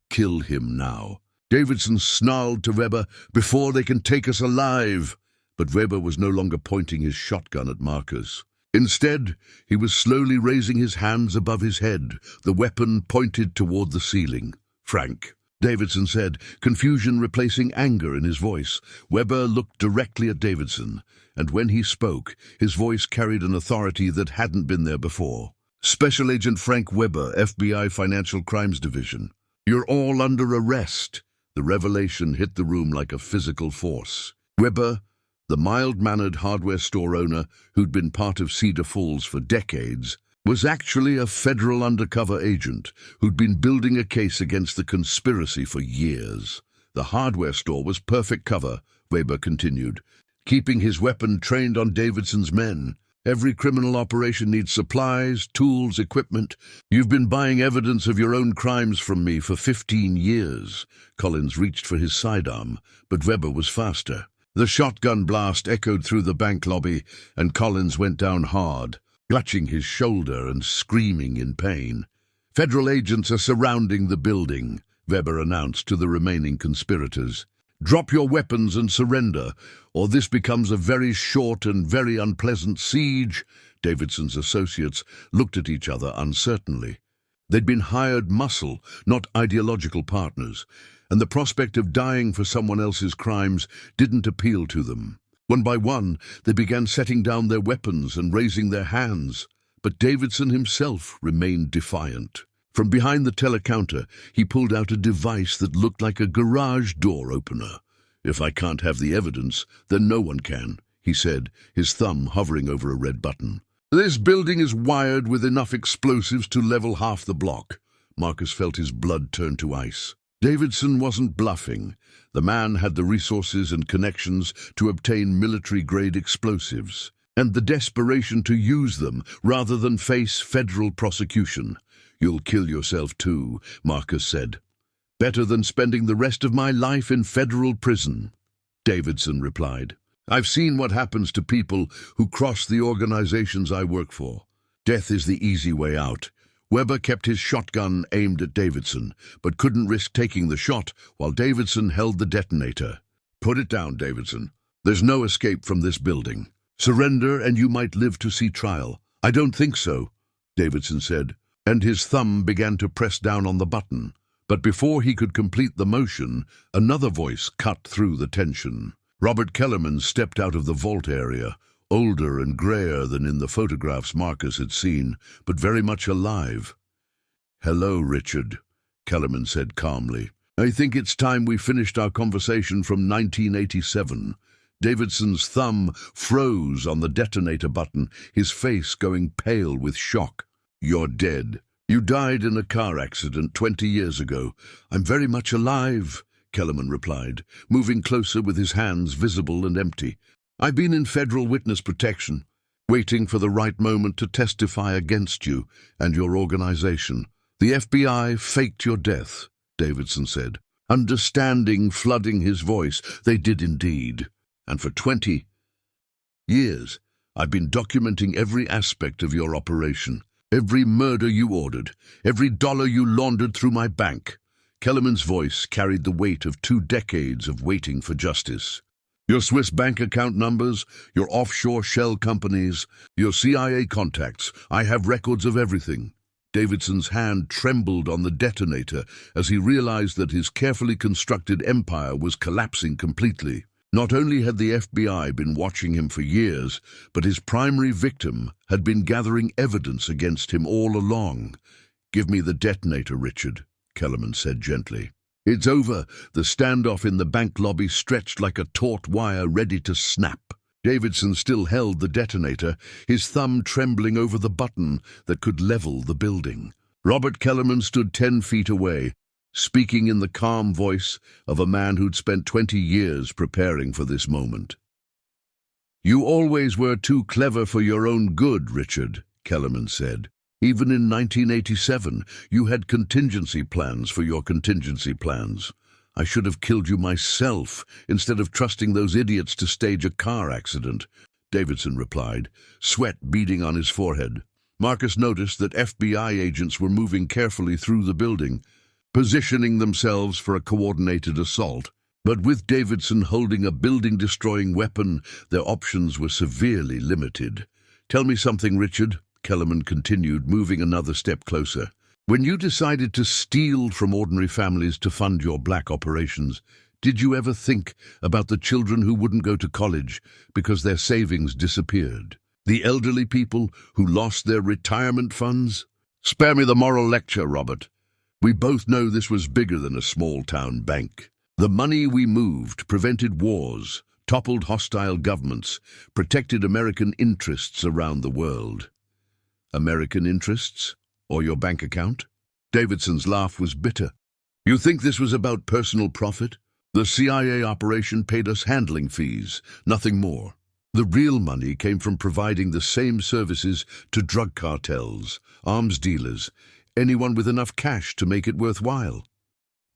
"Kill him now." Davidson snarled to Weber, "Before they can take us alive." But Weber was no longer pointing his shotgun at Marcus. Instead, he was slowly raising his hands above his head, the weapon pointed toward the ceiling. "Frank," Davidson said, confusion replacing anger in his voice. Weber looked directly at Davidson, and when he spoke, his voice carried an authority that hadn't been there before. "Special Agent Frank Weber, FBI Financial Crimes Division. You're all under arrest." The revelation hit the room like a physical force. Weber, the mild-mannered hardware store owner who'd been part of Cedar Falls for decades, was actually a federal undercover agent who'd been building a case against the conspiracy for years. "The hardware store was perfect cover," Weber continued, keeping his weapon trained on Davidson's men. "Every criminal operation needs supplies, tools, equipment. You've been buying evidence of your own crimes from me for 15 years. Collins reached for his sidearm, but Weber was faster. The shotgun blast echoed through the bank lobby, and Collins went down hard, clutching his shoulder and screaming in pain. "Federal agents are surrounding the building," Weber announced to the remaining conspirators. "Drop your weapons and surrender, or this becomes a very short and very unpleasant siege." Davidson's associates looked at each other uncertainly. They'd been hired muscle, not ideological partners, and the prospect of dying for someone else's crimes didn't appeal to them. One by one, they began setting down their weapons and raising their hands, but Davidson himself remained defiant. From behind the telecounter, he pulled out a device that looked like a garage door opener. "If I can't have the evidence, then no one can," he said, his thumb hovering over a red button. "This building is wired with enough explosives to level half the block." Marcus felt his blood turn to ice. Davidson wasn't bluffing. The man had the resources and connections to obtain military-grade explosives, and the desperation to use them rather than face federal prosecution. "You'll kill yourself too," Marcus said. "Better than spending the rest of my life in federal prison," Davidson replied. "I've seen what happens to people who cross the organizations I work for. Death is the easy way out." Weber kept his shotgun aimed at Davidson, but couldn't risk taking the shot while Davidson held the detonator. "Put it down, Davidson. There's no escape from this building. Surrender and you might live to see trial." "I don't think so," Davidson said, and his thumb began to press down on the button. But before he could complete the motion, another voice cut through the tension. Robert Kellerman stepped out of the vault area, older and grayer than in the photographs Marcus had seen, but very much alive. "Hello, Richard," Kellerman said calmly. "I think it's time we finished our conversation from 1987. Davidson's thumb froze on the detonator button, his face going pale with shock. "You're dead. You died in a car accident 20 years ago." "I'm very much alive," Kellerman replied, moving closer with his hands visible and empty. "I've been in federal witness protection, waiting for the right moment to testify against you and your organization. The FBI faked your death," Davidson said, understanding flooding his voice. "They did indeed. And for 20 years, I've been documenting every aspect of your operation. Every murder you ordered, every dollar you laundered through my bank. Kellerman's voice carried the weight of 2 decades of waiting for justice. Your Swiss bank account numbers, your offshore shell companies, your CIA contacts. I have records of everything. Davidson's hand trembled on the detonator as he realized that his carefully constructed empire was collapsing completely. Not only had the FBI been watching him for years, but his primary victim had been gathering evidence against him all along. "Give me the detonator, Richard," Kellerman said gently. "It's over." The standoff in the bank lobby stretched like a taut wire ready to snap. Davidson still held the detonator, his thumb trembling over the button that could level the building. Robert Kellerman stood 10 feet away, speaking in the calm voice of a man who'd spent 20 years preparing for this moment. "You always were too clever for your own good, Richard," Kellerman said. "Even in 1987, you had contingency plans for your contingency plans. I should have killed you myself instead of trusting those idiots to stage a car accident," Davidson replied, sweat beading on his forehead. Marcus noticed that FBI agents were moving carefully through the building, positioning themselves for a coordinated assault. But with Davidson holding a building-destroying weapon, their options were severely limited. "Tell me something, Richard," Kellerman continued, moving another step closer. "When you decided to steal from ordinary families to fund your black operations, did you ever think about the children who wouldn't go to college because their savings disappeared? The elderly people who lost their retirement funds? Spare me the moral lecture, Robert. We both know this was bigger than a small-town bank. The money we moved prevented wars, toppled hostile governments, protected American interests around the world." "American interests? Or your bank account?" Davidson's laugh was bitter. "You think this was about personal profit? The CIA operation paid us handling fees, nothing more. The real money came from providing the same services to drug cartels, arms dealers, anyone with enough cash to make it worthwhile."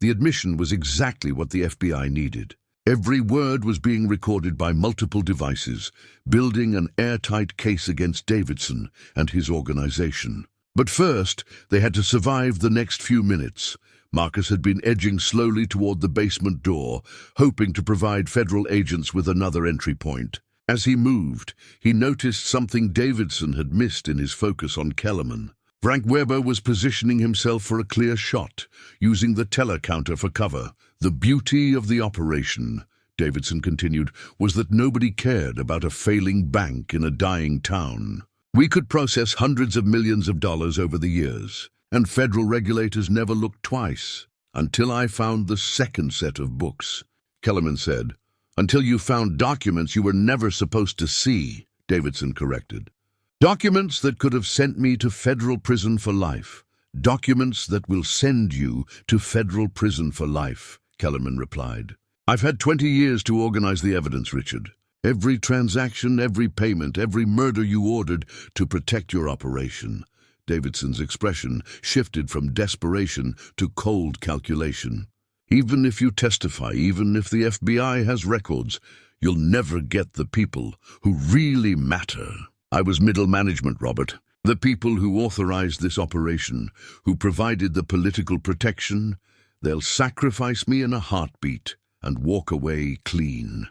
The admission was exactly what the FBI needed. Every word was being recorded by multiple devices, building an airtight case against Davidson and his organization. But first, they had to survive the next few minutes. Marcus had been edging slowly toward the basement door, hoping to provide federal agents with another entry point. As he moved, he noticed something Davidson had missed in his focus on Kellerman. Frank Weber was positioning himself for a clear shot, using the teller counter for cover. "The beauty of the operation," Davidson continued, "was that nobody cared about a failing bank in a dying town. We could process hundreds of millions of dollars over the years, and federal regulators never looked twice. Until I found the second set of books," Kellerman said. "Until you found documents you were never supposed to see," Davidson corrected. "Documents that could have sent me to federal prison for life. Documents that will send you to federal prison for life," Kellerman replied. "I've had 20 years to organize the evidence, Richard. Every transaction, every payment, every murder you ordered to protect your operation." Davidson's expression shifted from desperation to cold calculation. "Even if you testify, even if the FBI has records, you'll never get the people who really matter. I was middle management, Robert. The people who authorized this operation, who provided the political protection, they'll sacrifice me in a heartbeat and walk away clean."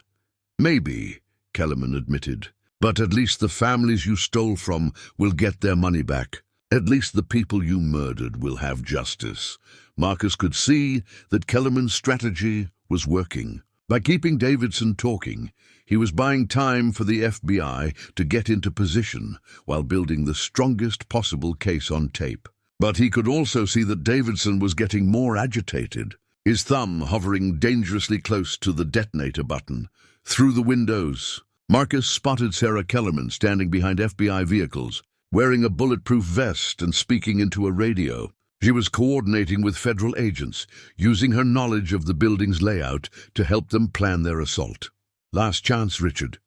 "Maybe," Kellerman admitted, "but at least the families you stole from will get their money back. At least the people you murdered will have justice." Marcus could see that Kellerman's strategy was working. By keeping Davidson talking, he was buying time for the FBI to get into position while building the strongest possible case on tape. But he could also see that Davidson was getting more agitated, his thumb hovering dangerously close to the detonator button. Through the windows, Marcus spotted Sarah Kellerman standing behind FBI vehicles, wearing a bulletproof vest and speaking into a radio. She was coordinating with federal agents, using her knowledge of the building's layout to help them plan their assault. "Last chance, Richard,"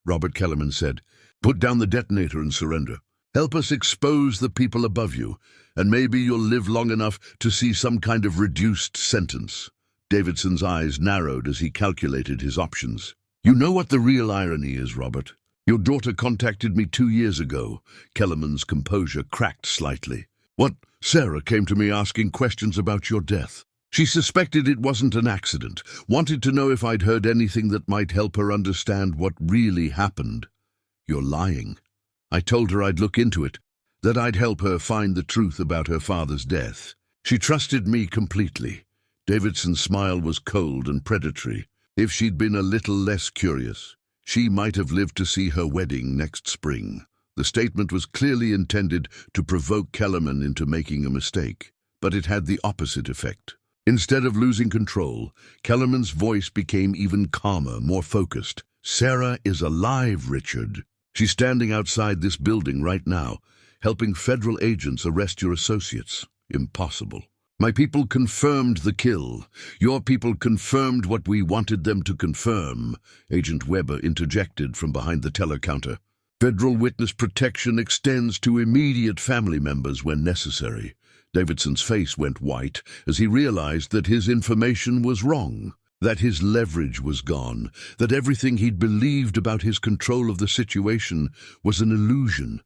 Robert Kellerman said. "Put down the detonator and surrender. Help us expose the people above you, and maybe you'll live long enough to see some kind of reduced sentence." Davidson's eyes narrowed as he calculated his options. "You know what the real irony is, Robert? Your daughter contacted me 2 years ago. Kellerman's composure cracked slightly. What? Sarah came to me asking questions about your death. She suspected it wasn't an accident, wanted to know if I'd heard anything that might help her understand what really happened. You're lying. I told her I'd look into it, that I'd help her find the truth about her father's death. She trusted me completely. Davidson's smile was cold and predatory. If she'd been a little less curious, she might have lived to see her wedding next spring. The statement was clearly intended to provoke Kellerman into making a mistake, but it had the opposite effect. Instead of losing control, Kellerman's voice became even calmer, more focused. Sarah is alive, Richard. She's standing outside this building right now, helping federal agents arrest your associates. Impossible. My people confirmed the kill. Your people confirmed what we wanted them to confirm. Agent Weber interjected from behind the teller counter. Federal witness protection extends to immediate family members when necessary. Davidson's face went white as he realized that his information was wrong, that his leverage was gone, that everything he'd believed about his control of the situation was an illusion.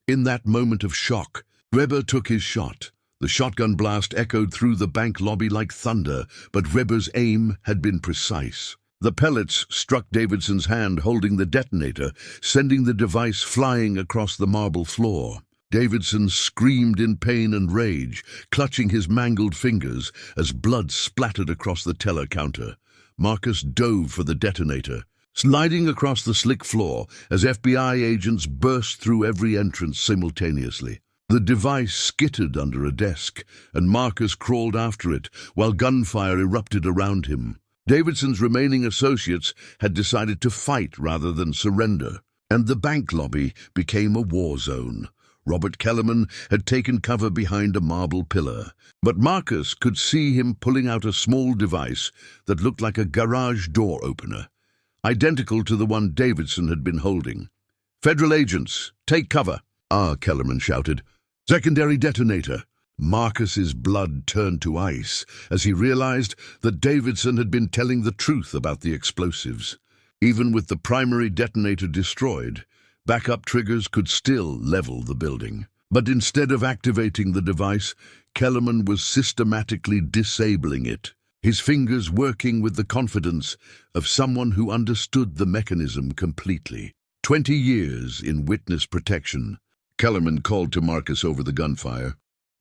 In that moment of shock, Weber took his shot. The shotgun blast echoed through the bank lobby like thunder, but Weber's aim had been precise. The pellets struck Davidson's hand holding the detonator, sending the device flying across the marble floor. Davidson screamed in pain and rage, clutching his mangled fingers as blood splattered across the teller counter. Marcus dove for the detonator, sliding across the slick floor as FBI agents burst through every entrance simultaneously. The device skittered under a desk, and Marcus crawled after it while gunfire erupted around him. Davidson's remaining associates had decided to fight rather than surrender, and the bank lobby became a war zone. Robert Kellerman had taken cover behind a marble pillar, but Marcus could see him pulling out a small device that looked like a garage door opener, identical to the one Davidson had been holding. "Federal agents, take cover!" Kellerman shouted. "Secondary detonator." Marcus's blood turned to ice as he realized that Davidson had been telling the truth about the explosives. Even with the primary detonator destroyed, backup triggers could still level the building. But instead of activating the device, Kellerman was systematically disabling it, his fingers working with the confidence of someone who understood the mechanism completely. 20 years in witness protection. Kellerman called to Marcus over the gunfire.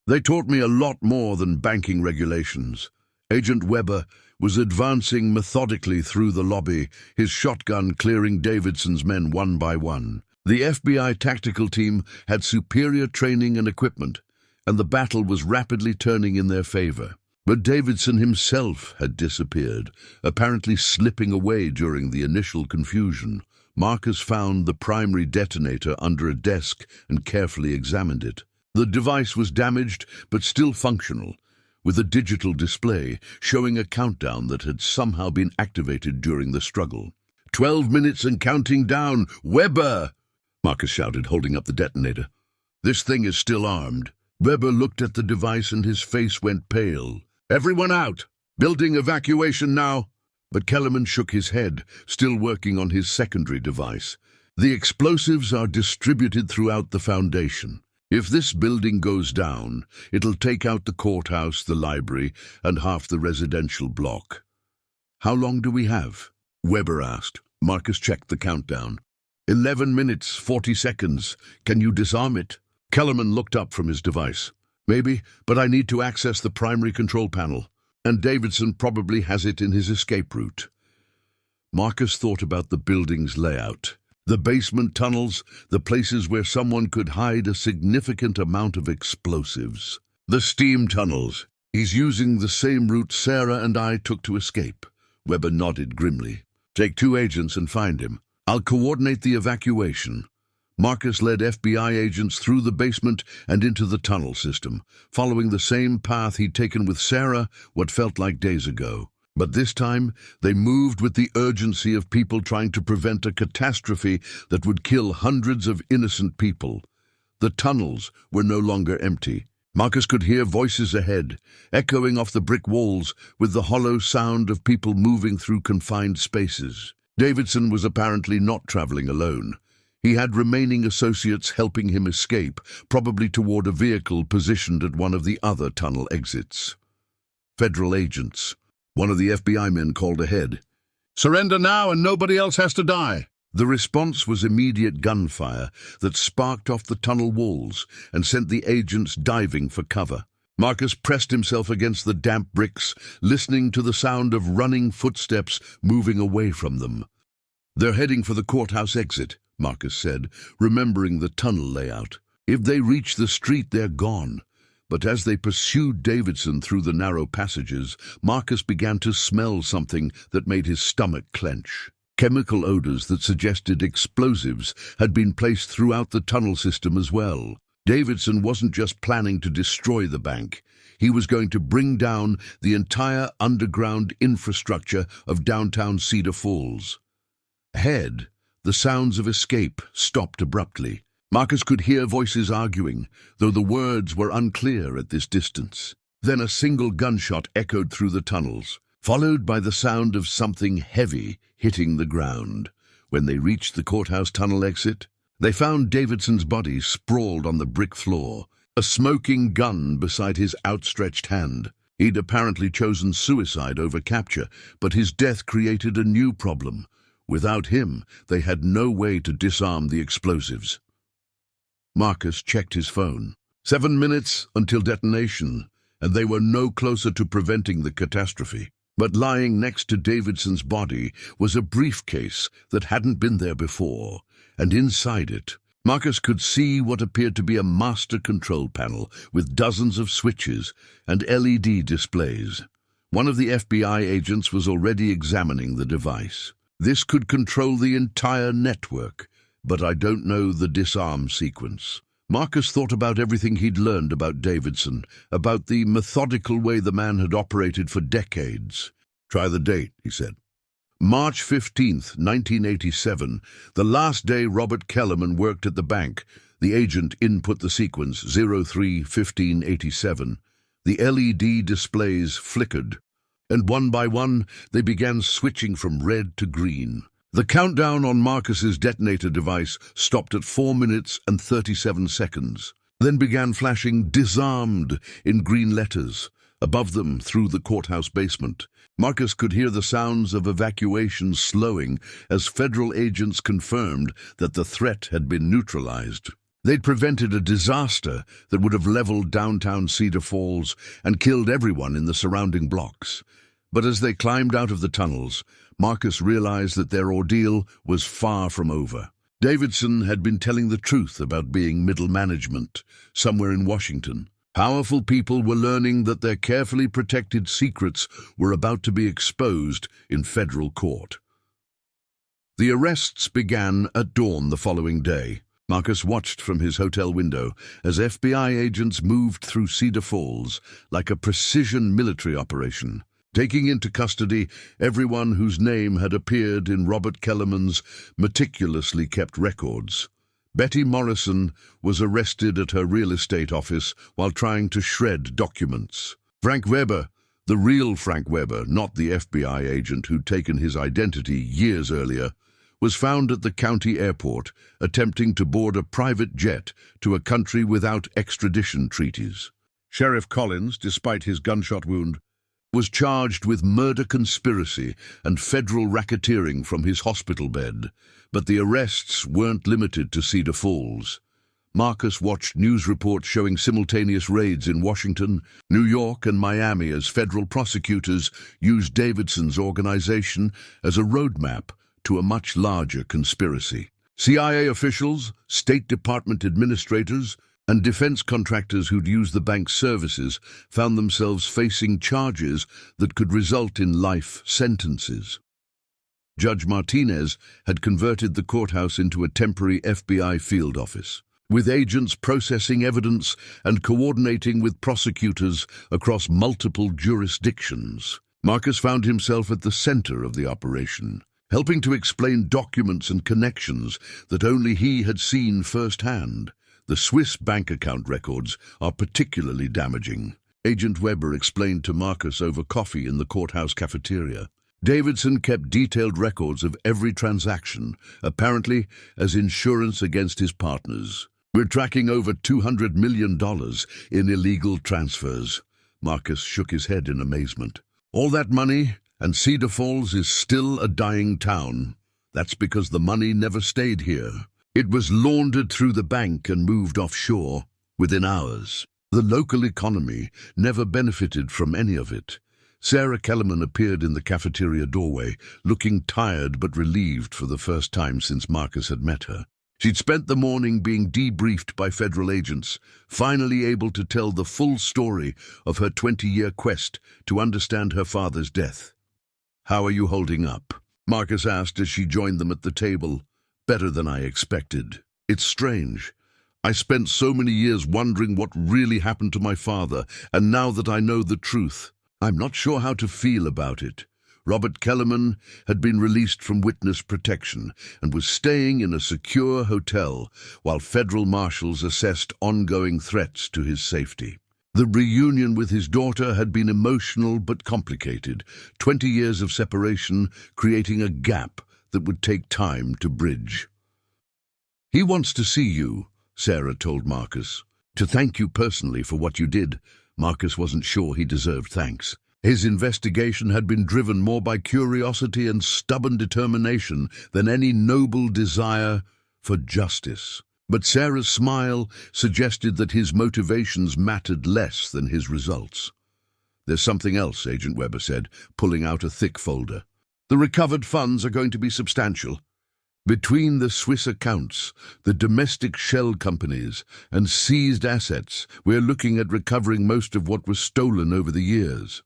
"They taught me a lot more than banking regulations." Agent Weber was advancing methodically through the lobby, his shotgun clearing Davidson's men one by one. The FBI tactical team had superior training and equipment, and the battle was rapidly turning in their favor. But Davidson himself had disappeared, apparently slipping away during the initial confusion. Marcus found the primary detonator under a desk and carefully examined it. The device was damaged but still functional, with a digital display showing a countdown that had somehow been activated during the struggle. 12 minutes and counting down! Weber! Marcus shouted, holding up the detonator. "This thing is still armed." Weber looked at the device and his face went pale. "Everyone out! Building evacuation now!" But Kellerman shook his head, still working on his secondary device. "The explosives are distributed throughout the foundation. If this building goes down, it'll take out the courthouse, the library, and half the residential block." "How long do we have?" Weber asked. Marcus checked the countdown. 11 minutes, 40 seconds. Can you disarm it?" Kellerman looked up from his device. "Maybe, but I need to access the primary control panel. And Davidson probably has it in his escape route." Marcus thought about the building's layout. The basement tunnels, the places where someone could hide a significant amount of explosives. The steam tunnels. He's using the same route Sarah and I took to escape. Weber nodded grimly. "Take 2 agents and find him. I'll coordinate the evacuation." Marcus led FBI agents through the basement and into the tunnel system, following the same path he'd taken with Sarah what felt like days ago. But this time, they moved with the urgency of people trying to prevent a catastrophe that would kill hundreds of innocent people. The tunnels were no longer empty. Marcus could hear voices ahead, echoing off the brick walls with the hollow sound of people moving through confined spaces. Davidson was apparently not traveling alone. He had remaining associates helping him escape, probably toward a vehicle positioned at one of the other tunnel exits. Federal agents. One of the FBI men called ahead. "Surrender now and nobody else has to die." The response was immediate gunfire that sparked off the tunnel walls and sent the agents diving for cover. Marcus pressed himself against the damp bricks, listening to the sound of running footsteps moving away from them. "They're heading for the courthouse exit," Marcus said, remembering the tunnel layout. "If they reach the street, they're gone." But as they pursued Davidson through the narrow passages, Marcus began to smell something that made his stomach clench. Chemical odors that suggested explosives had been placed throughout the tunnel system as well. Davidson wasn't just planning to destroy the bank. He was going to bring down the entire underground infrastructure of downtown Cedar Falls. Ahead, the sounds of escape stopped abruptly. Marcus could hear voices arguing, though the words were unclear at this distance. Then a single gunshot echoed through the tunnels, followed by the sound of something heavy hitting the ground. When they reached the courthouse tunnel exit, they found Davidson's body sprawled on the brick floor, a smoking gun beside his outstretched hand. He'd apparently chosen suicide over capture, but his death created a new problem. Without him, they had no way to disarm the explosives. Marcus checked his phone. 7 minutes until detonation, and they were no closer to preventing the catastrophe. But lying next to Davidson's body was a briefcase that hadn't been there before, and inside it, Marcus could see what appeared to be a master control panel with dozens of switches and LED displays. One of the FBI agents was already examining the device. "This could control the entire network, but I don't know the disarm sequence." Marcus thought about everything he'd learned about Davidson, about the methodical way the man had operated for decades. "Try the date," he said. "March 15th, 1987, the last day Robert Kellerman worked at the bank." The agent input the sequence 03-15-87. The LED displays flickered, and one by one they began switching from red to green. The countdown on Marcus's detonator device stopped at 4 minutes and 37 seconds, then began flashing "disarmed" in green letters. Above them, through the courthouse basement, Marcus could hear the sounds of evacuation slowing as federal agents confirmed that the threat had been neutralized. They'd prevented a disaster that would have leveled downtown Cedar Falls and killed everyone in the surrounding blocks. But as they climbed out of the tunnels, Marcus realized that their ordeal was far from over. Davidson had been telling the truth about being middle management somewhere in Washington. Powerful people were learning that their carefully protected secrets were about to be exposed in federal court. The arrests began at dawn the following day. Marcus watched from his hotel window as FBI agents moved through Cedar Falls like a precision military operation, taking into custody everyone whose name had appeared in Robert Kellerman's meticulously kept records. Betty Morrison was arrested at her real estate office while trying to shred documents. Frank Weber, the real Frank Weber, not the FBI agent who'd taken his identity years earlier, was found at the county airport attempting to board a private jet to a country without extradition treaties. Sheriff Collins, despite his gunshot wound, was charged with murder conspiracy and federal racketeering from his hospital bed, but the arrests weren't limited to Cedar Falls. Marcus watched news reports showing simultaneous raids in Washington, New York, and Miami as federal prosecutors used Davidson's organization as a roadmap to a much larger conspiracy. CIA officials, State Department administrators, and defense contractors who'd used the bank's services found themselves facing charges that could result in life sentences. Judge Martinez had converted the courthouse into a temporary FBI field office, with agents processing evidence and coordinating with prosecutors across multiple jurisdictions. Marcus found himself at the center of the operation, helping to explain documents and connections that only he had seen firsthand. The Swiss bank account records are particularly damaging, Agent Weber explained to Marcus over coffee in the courthouse cafeteria. Davidson kept detailed records of every transaction, apparently as insurance against his partners. "We're tracking over $200 million in illegal transfers." Marcus shook his head in amazement. "All that money, and Cedar Falls is still a dying town. That's because the money never stayed here. It was laundered through the bank and moved offshore within hours. The local economy never benefited from any of it." Sarah Kellerman appeared in the cafeteria doorway, looking tired but relieved for the first time since Marcus had met her. She'd spent the morning being debriefed by federal agents, finally able to tell the full story of her 20-year quest to understand her father's death. "How are you holding up?" Marcus asked as she joined them at the table. "Better than I expected. It's strange. I spent so many years wondering what really happened to my father, and now that I know the truth, I'm not sure how to feel about it." Robert Kellerman had been released from witness protection and was staying in a secure hotel while federal marshals assessed ongoing threats to his safety. The reunion with his daughter had been emotional but complicated, 20 years of separation creating a gap that would take time to bridge. "He wants to see you," Sarah told Marcus. "To thank you personally for what you did." Marcus wasn't sure he deserved thanks. His investigation had been driven more by curiosity and stubborn determination than any noble desire for justice. But Sarah's smile suggested that his motivations mattered less than his results. "There's something else," Agent Weber said, pulling out a thick folder. "The recovered funds are going to be substantial. Between the Swiss accounts, the domestic shell companies, and seized assets, we're looking at recovering most of what was stolen over the years."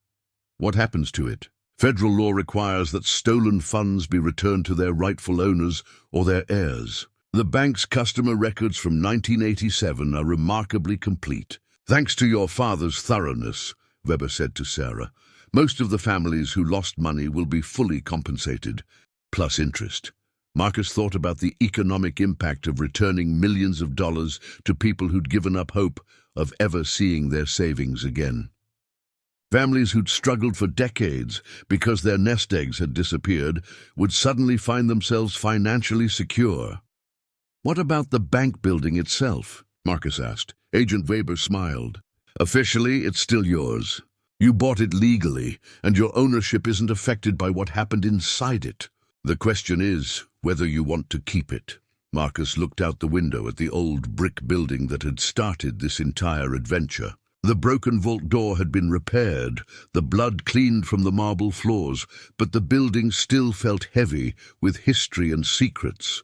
"What happens to it?" "Federal law requires that stolen funds be returned to their rightful owners or their heirs. The bank's customer records from 1987 are remarkably complete. Thanks to your father's thoroughness," Weber said to Sarah. "Most of the families who lost money will be fully compensated, plus interest." Marcus thought about the economic impact of returning millions of dollars to people who'd given up hope of ever seeing their savings again. Families who'd struggled for decades because their nest eggs had disappeared would suddenly find themselves financially secure. "What about the bank building itself?" Marcus asked. Agent Weber smiled. "Officially, it's still yours. You bought it legally, and your ownership isn't affected by what happened inside it. The question is whether you want to keep it." Marcus looked out the window at the old brick building that had started this entire adventure. The broken vault door had been repaired, the blood cleaned from the marble floors, but the building still felt heavy with history and secrets.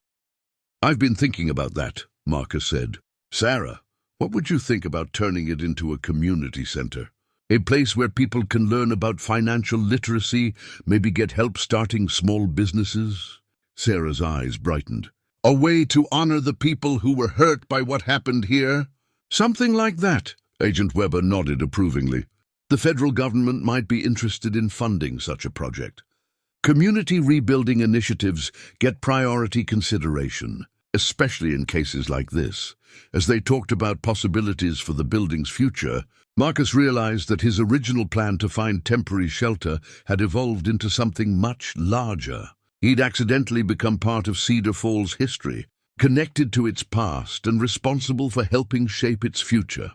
"I've been thinking about that," Marcus said. "Sarah, what would you think about turning it into a community center? A place where people can learn about financial literacy, maybe get help starting small businesses?" Sarah's eyes brightened. "A way to honor the people who were hurt by what happened here?" "Something like that," Agent Weber nodded approvingly. "The federal government might be interested in funding such a project. Community rebuilding initiatives get priority consideration, especially in cases like this." As they talked about possibilities for the building's future, Marcus realized that his original plan to find temporary shelter had evolved into something much larger. He'd accidentally become part of Cedar Falls' history, connected to its past and responsible for helping shape its future.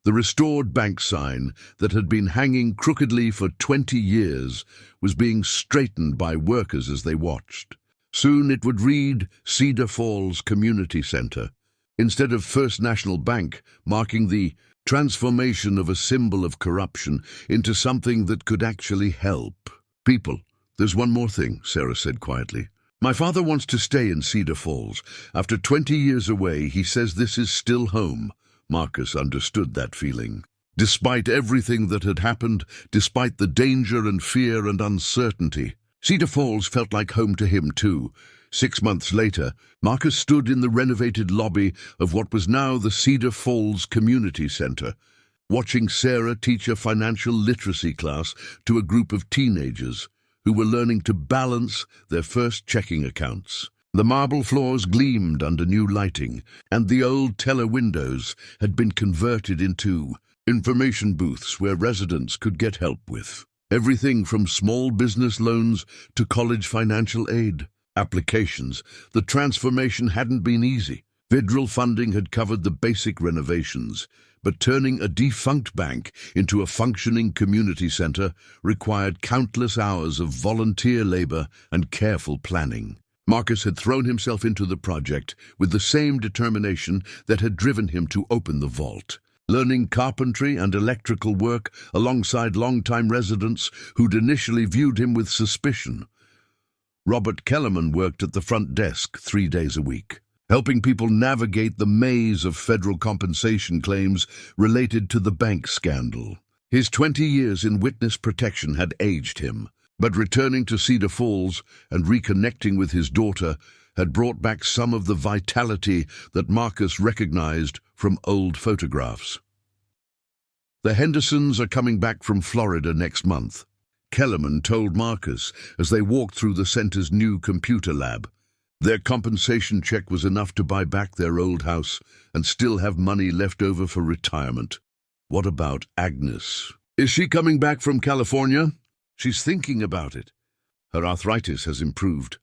The restored bank sign that had been hanging crookedly for 20 years was being straightened by workers as they watched. Soon it would read Cedar Falls Community Center, instead of First National Bank, marking the transformation of a symbol of corruption into something that could actually help people. "There's one more thing," Sarah said quietly. "My father wants to stay in Cedar Falls. After 20 years away, he says this is still home." Marcus understood that feeling. Despite everything that had happened, despite the danger and fear and uncertainty, Cedar Falls felt like home to him too. 6 months later, Marcus stood in the renovated lobby of what was now the Cedar Falls Community Center, watching Sarah teach a financial literacy class to a group of teenagers who were learning to balance their first checking accounts. The marble floors gleamed under new lighting, and the old teller windows had been converted into information booths where residents could get help with Everything from small business loans to college financial aid applications. The transformation hadn't been easy. Federal funding had covered the basic renovations, but turning a defunct bank into a functioning community center required countless hours of volunteer labor and careful planning. Marcus had thrown himself into the project with the same determination that had driven him to open the vault, learning carpentry and electrical work alongside longtime residents who'd initially viewed him with suspicion. Robert Kellerman worked at the front desk 3 days a week, helping people navigate the maze of federal compensation claims related to the bank scandal. His 20 years in witness protection had aged him, but returning to Cedar Falls and reconnecting with his daughter had brought back some of the vitality that Marcus recognized from old photographs. The Hendersons are coming back from Florida next month, Kellerman told Marcus as they walked through the center's new computer lab. Their compensation check was enough to buy back their old house and still have money left over for retirement. What about Agnes? Is she coming back from California? She's thinking about it. Her arthritis has improved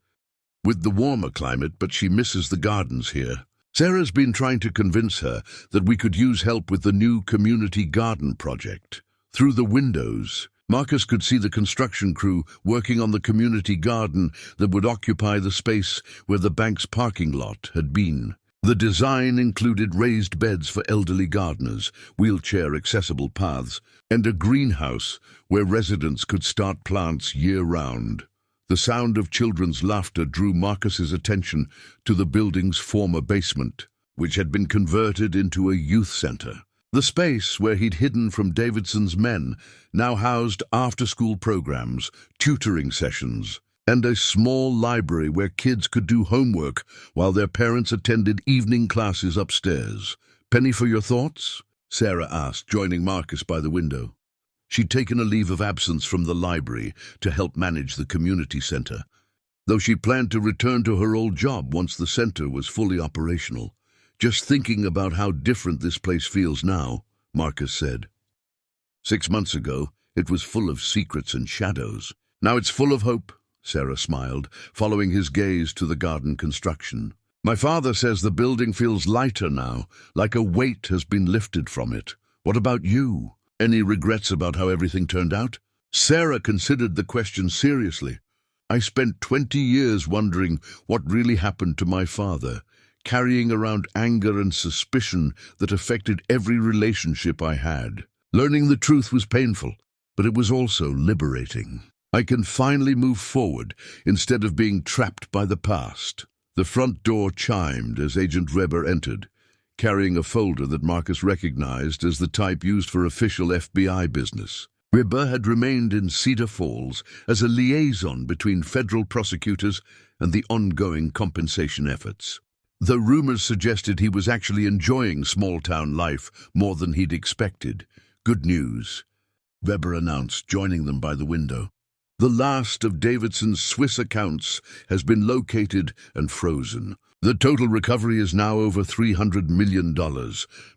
with the warmer climate, but she misses the gardens here. Sarah's been trying to convince her that we could use help with the new community garden project. Through the windows, Marcus could see the construction crew working on the community garden that would occupy the space where the bank's parking lot had been. The design included raised beds for elderly gardeners, wheelchair-accessible paths, and a greenhouse where residents could start plants year-round. The sound of children's laughter drew Marcus's attention to the building's former basement, which had been converted into a youth center. The space where he'd hidden from Davidson's men now housed after-school programs, tutoring sessions, and a small library where kids could do homework while their parents attended evening classes upstairs. "Penny for your thoughts?" Sarah asked, joining Marcus by the window. She'd taken a leave of absence from the library to help manage the community center, though she planned to return to her old job once the center was fully operational. "Just thinking about how different this place feels now," Marcus said. 6 months ago, it was full of secrets and shadows. Now it's full of hope, Sarah smiled, following his gaze to the garden construction. "My father says the building feels lighter now, like a weight has been lifted from it. What about you? Any regrets about how everything turned out?" Sarah considered the question seriously. "I spent 20 years wondering what really happened to my father, carrying around anger and suspicion that affected every relationship I had. Learning the truth was painful, but it was also liberating. I can finally move forward instead of being trapped by the past." The front door chimed as Agent Weber entered, carrying a folder that Marcus recognized as the type used for official FBI business. Weber had remained in Cedar Falls as a liaison between federal prosecutors and the ongoing compensation efforts. Though rumors suggested he was actually enjoying small-town life more than he'd expected. "Good news," Weber announced, joining them by the window. "The last of Davidson's Swiss accounts has been located and frozen. The total recovery is now over $300 million,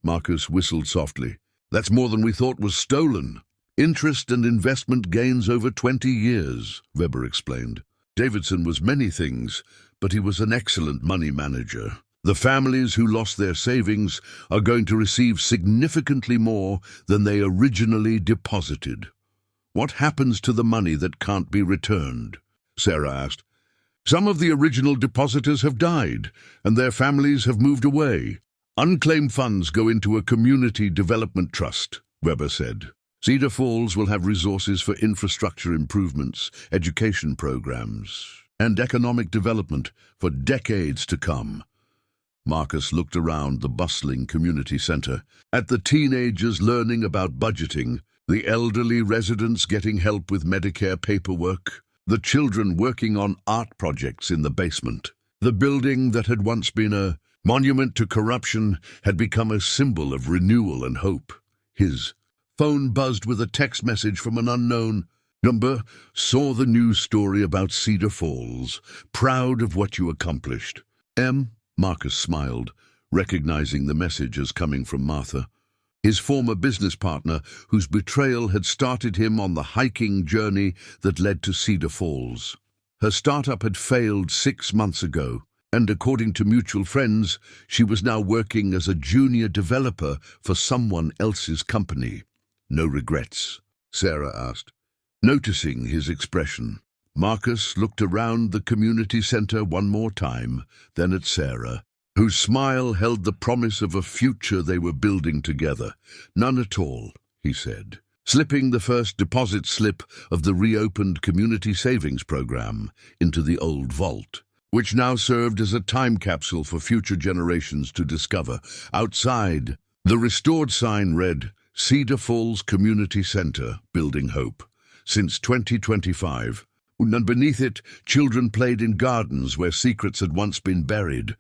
Marcus whistled softly. "That's more than we thought was stolen. Interest and investment gains over 20 years, Weber explained. Davidson was many things, but he was an excellent money manager. The families who lost their savings are going to receive significantly more than they originally deposited." "What happens to the money that can't be returned?" Sarah asked. "Some of the original depositors have died, and their families have moved away. Unclaimed funds go into a community development trust," Weber said. "Cedar Falls will have resources for infrastructure improvements, education programs, and economic development for decades to come." Marcus looked around the bustling community center, at the teenagers learning about budgeting, the elderly residents getting help with Medicare paperwork, the children working on art projects in the basement. The building that had once been a monument to corruption had become a symbol of renewal and hope. His phone buzzed with a text message from an unknown number. "Saw the news story about Cedar Falls. Proud of what you accomplished." Marcus smiled, recognizing the message as coming from Martha. his former business partner whose betrayal had started him on the hiking journey that led to Cedar Falls. Her startup had failed 6 months ago, and according to mutual friends, she was now working as a junior developer for someone else's company. No regrets? Sarah asked. Noticing his expression, Marcus looked around the community center one more time, then at Sarah, whose smile held the promise of a future they were building together. None at all, he said, slipping the first deposit slip of the reopened community savings program into the old vault, which now served as a time capsule for future generations to discover. Outside, the restored sign read, Cedar Falls Community Center, Building Hope, since 2025. And beneath it, children played in gardens where secrets had once been buried.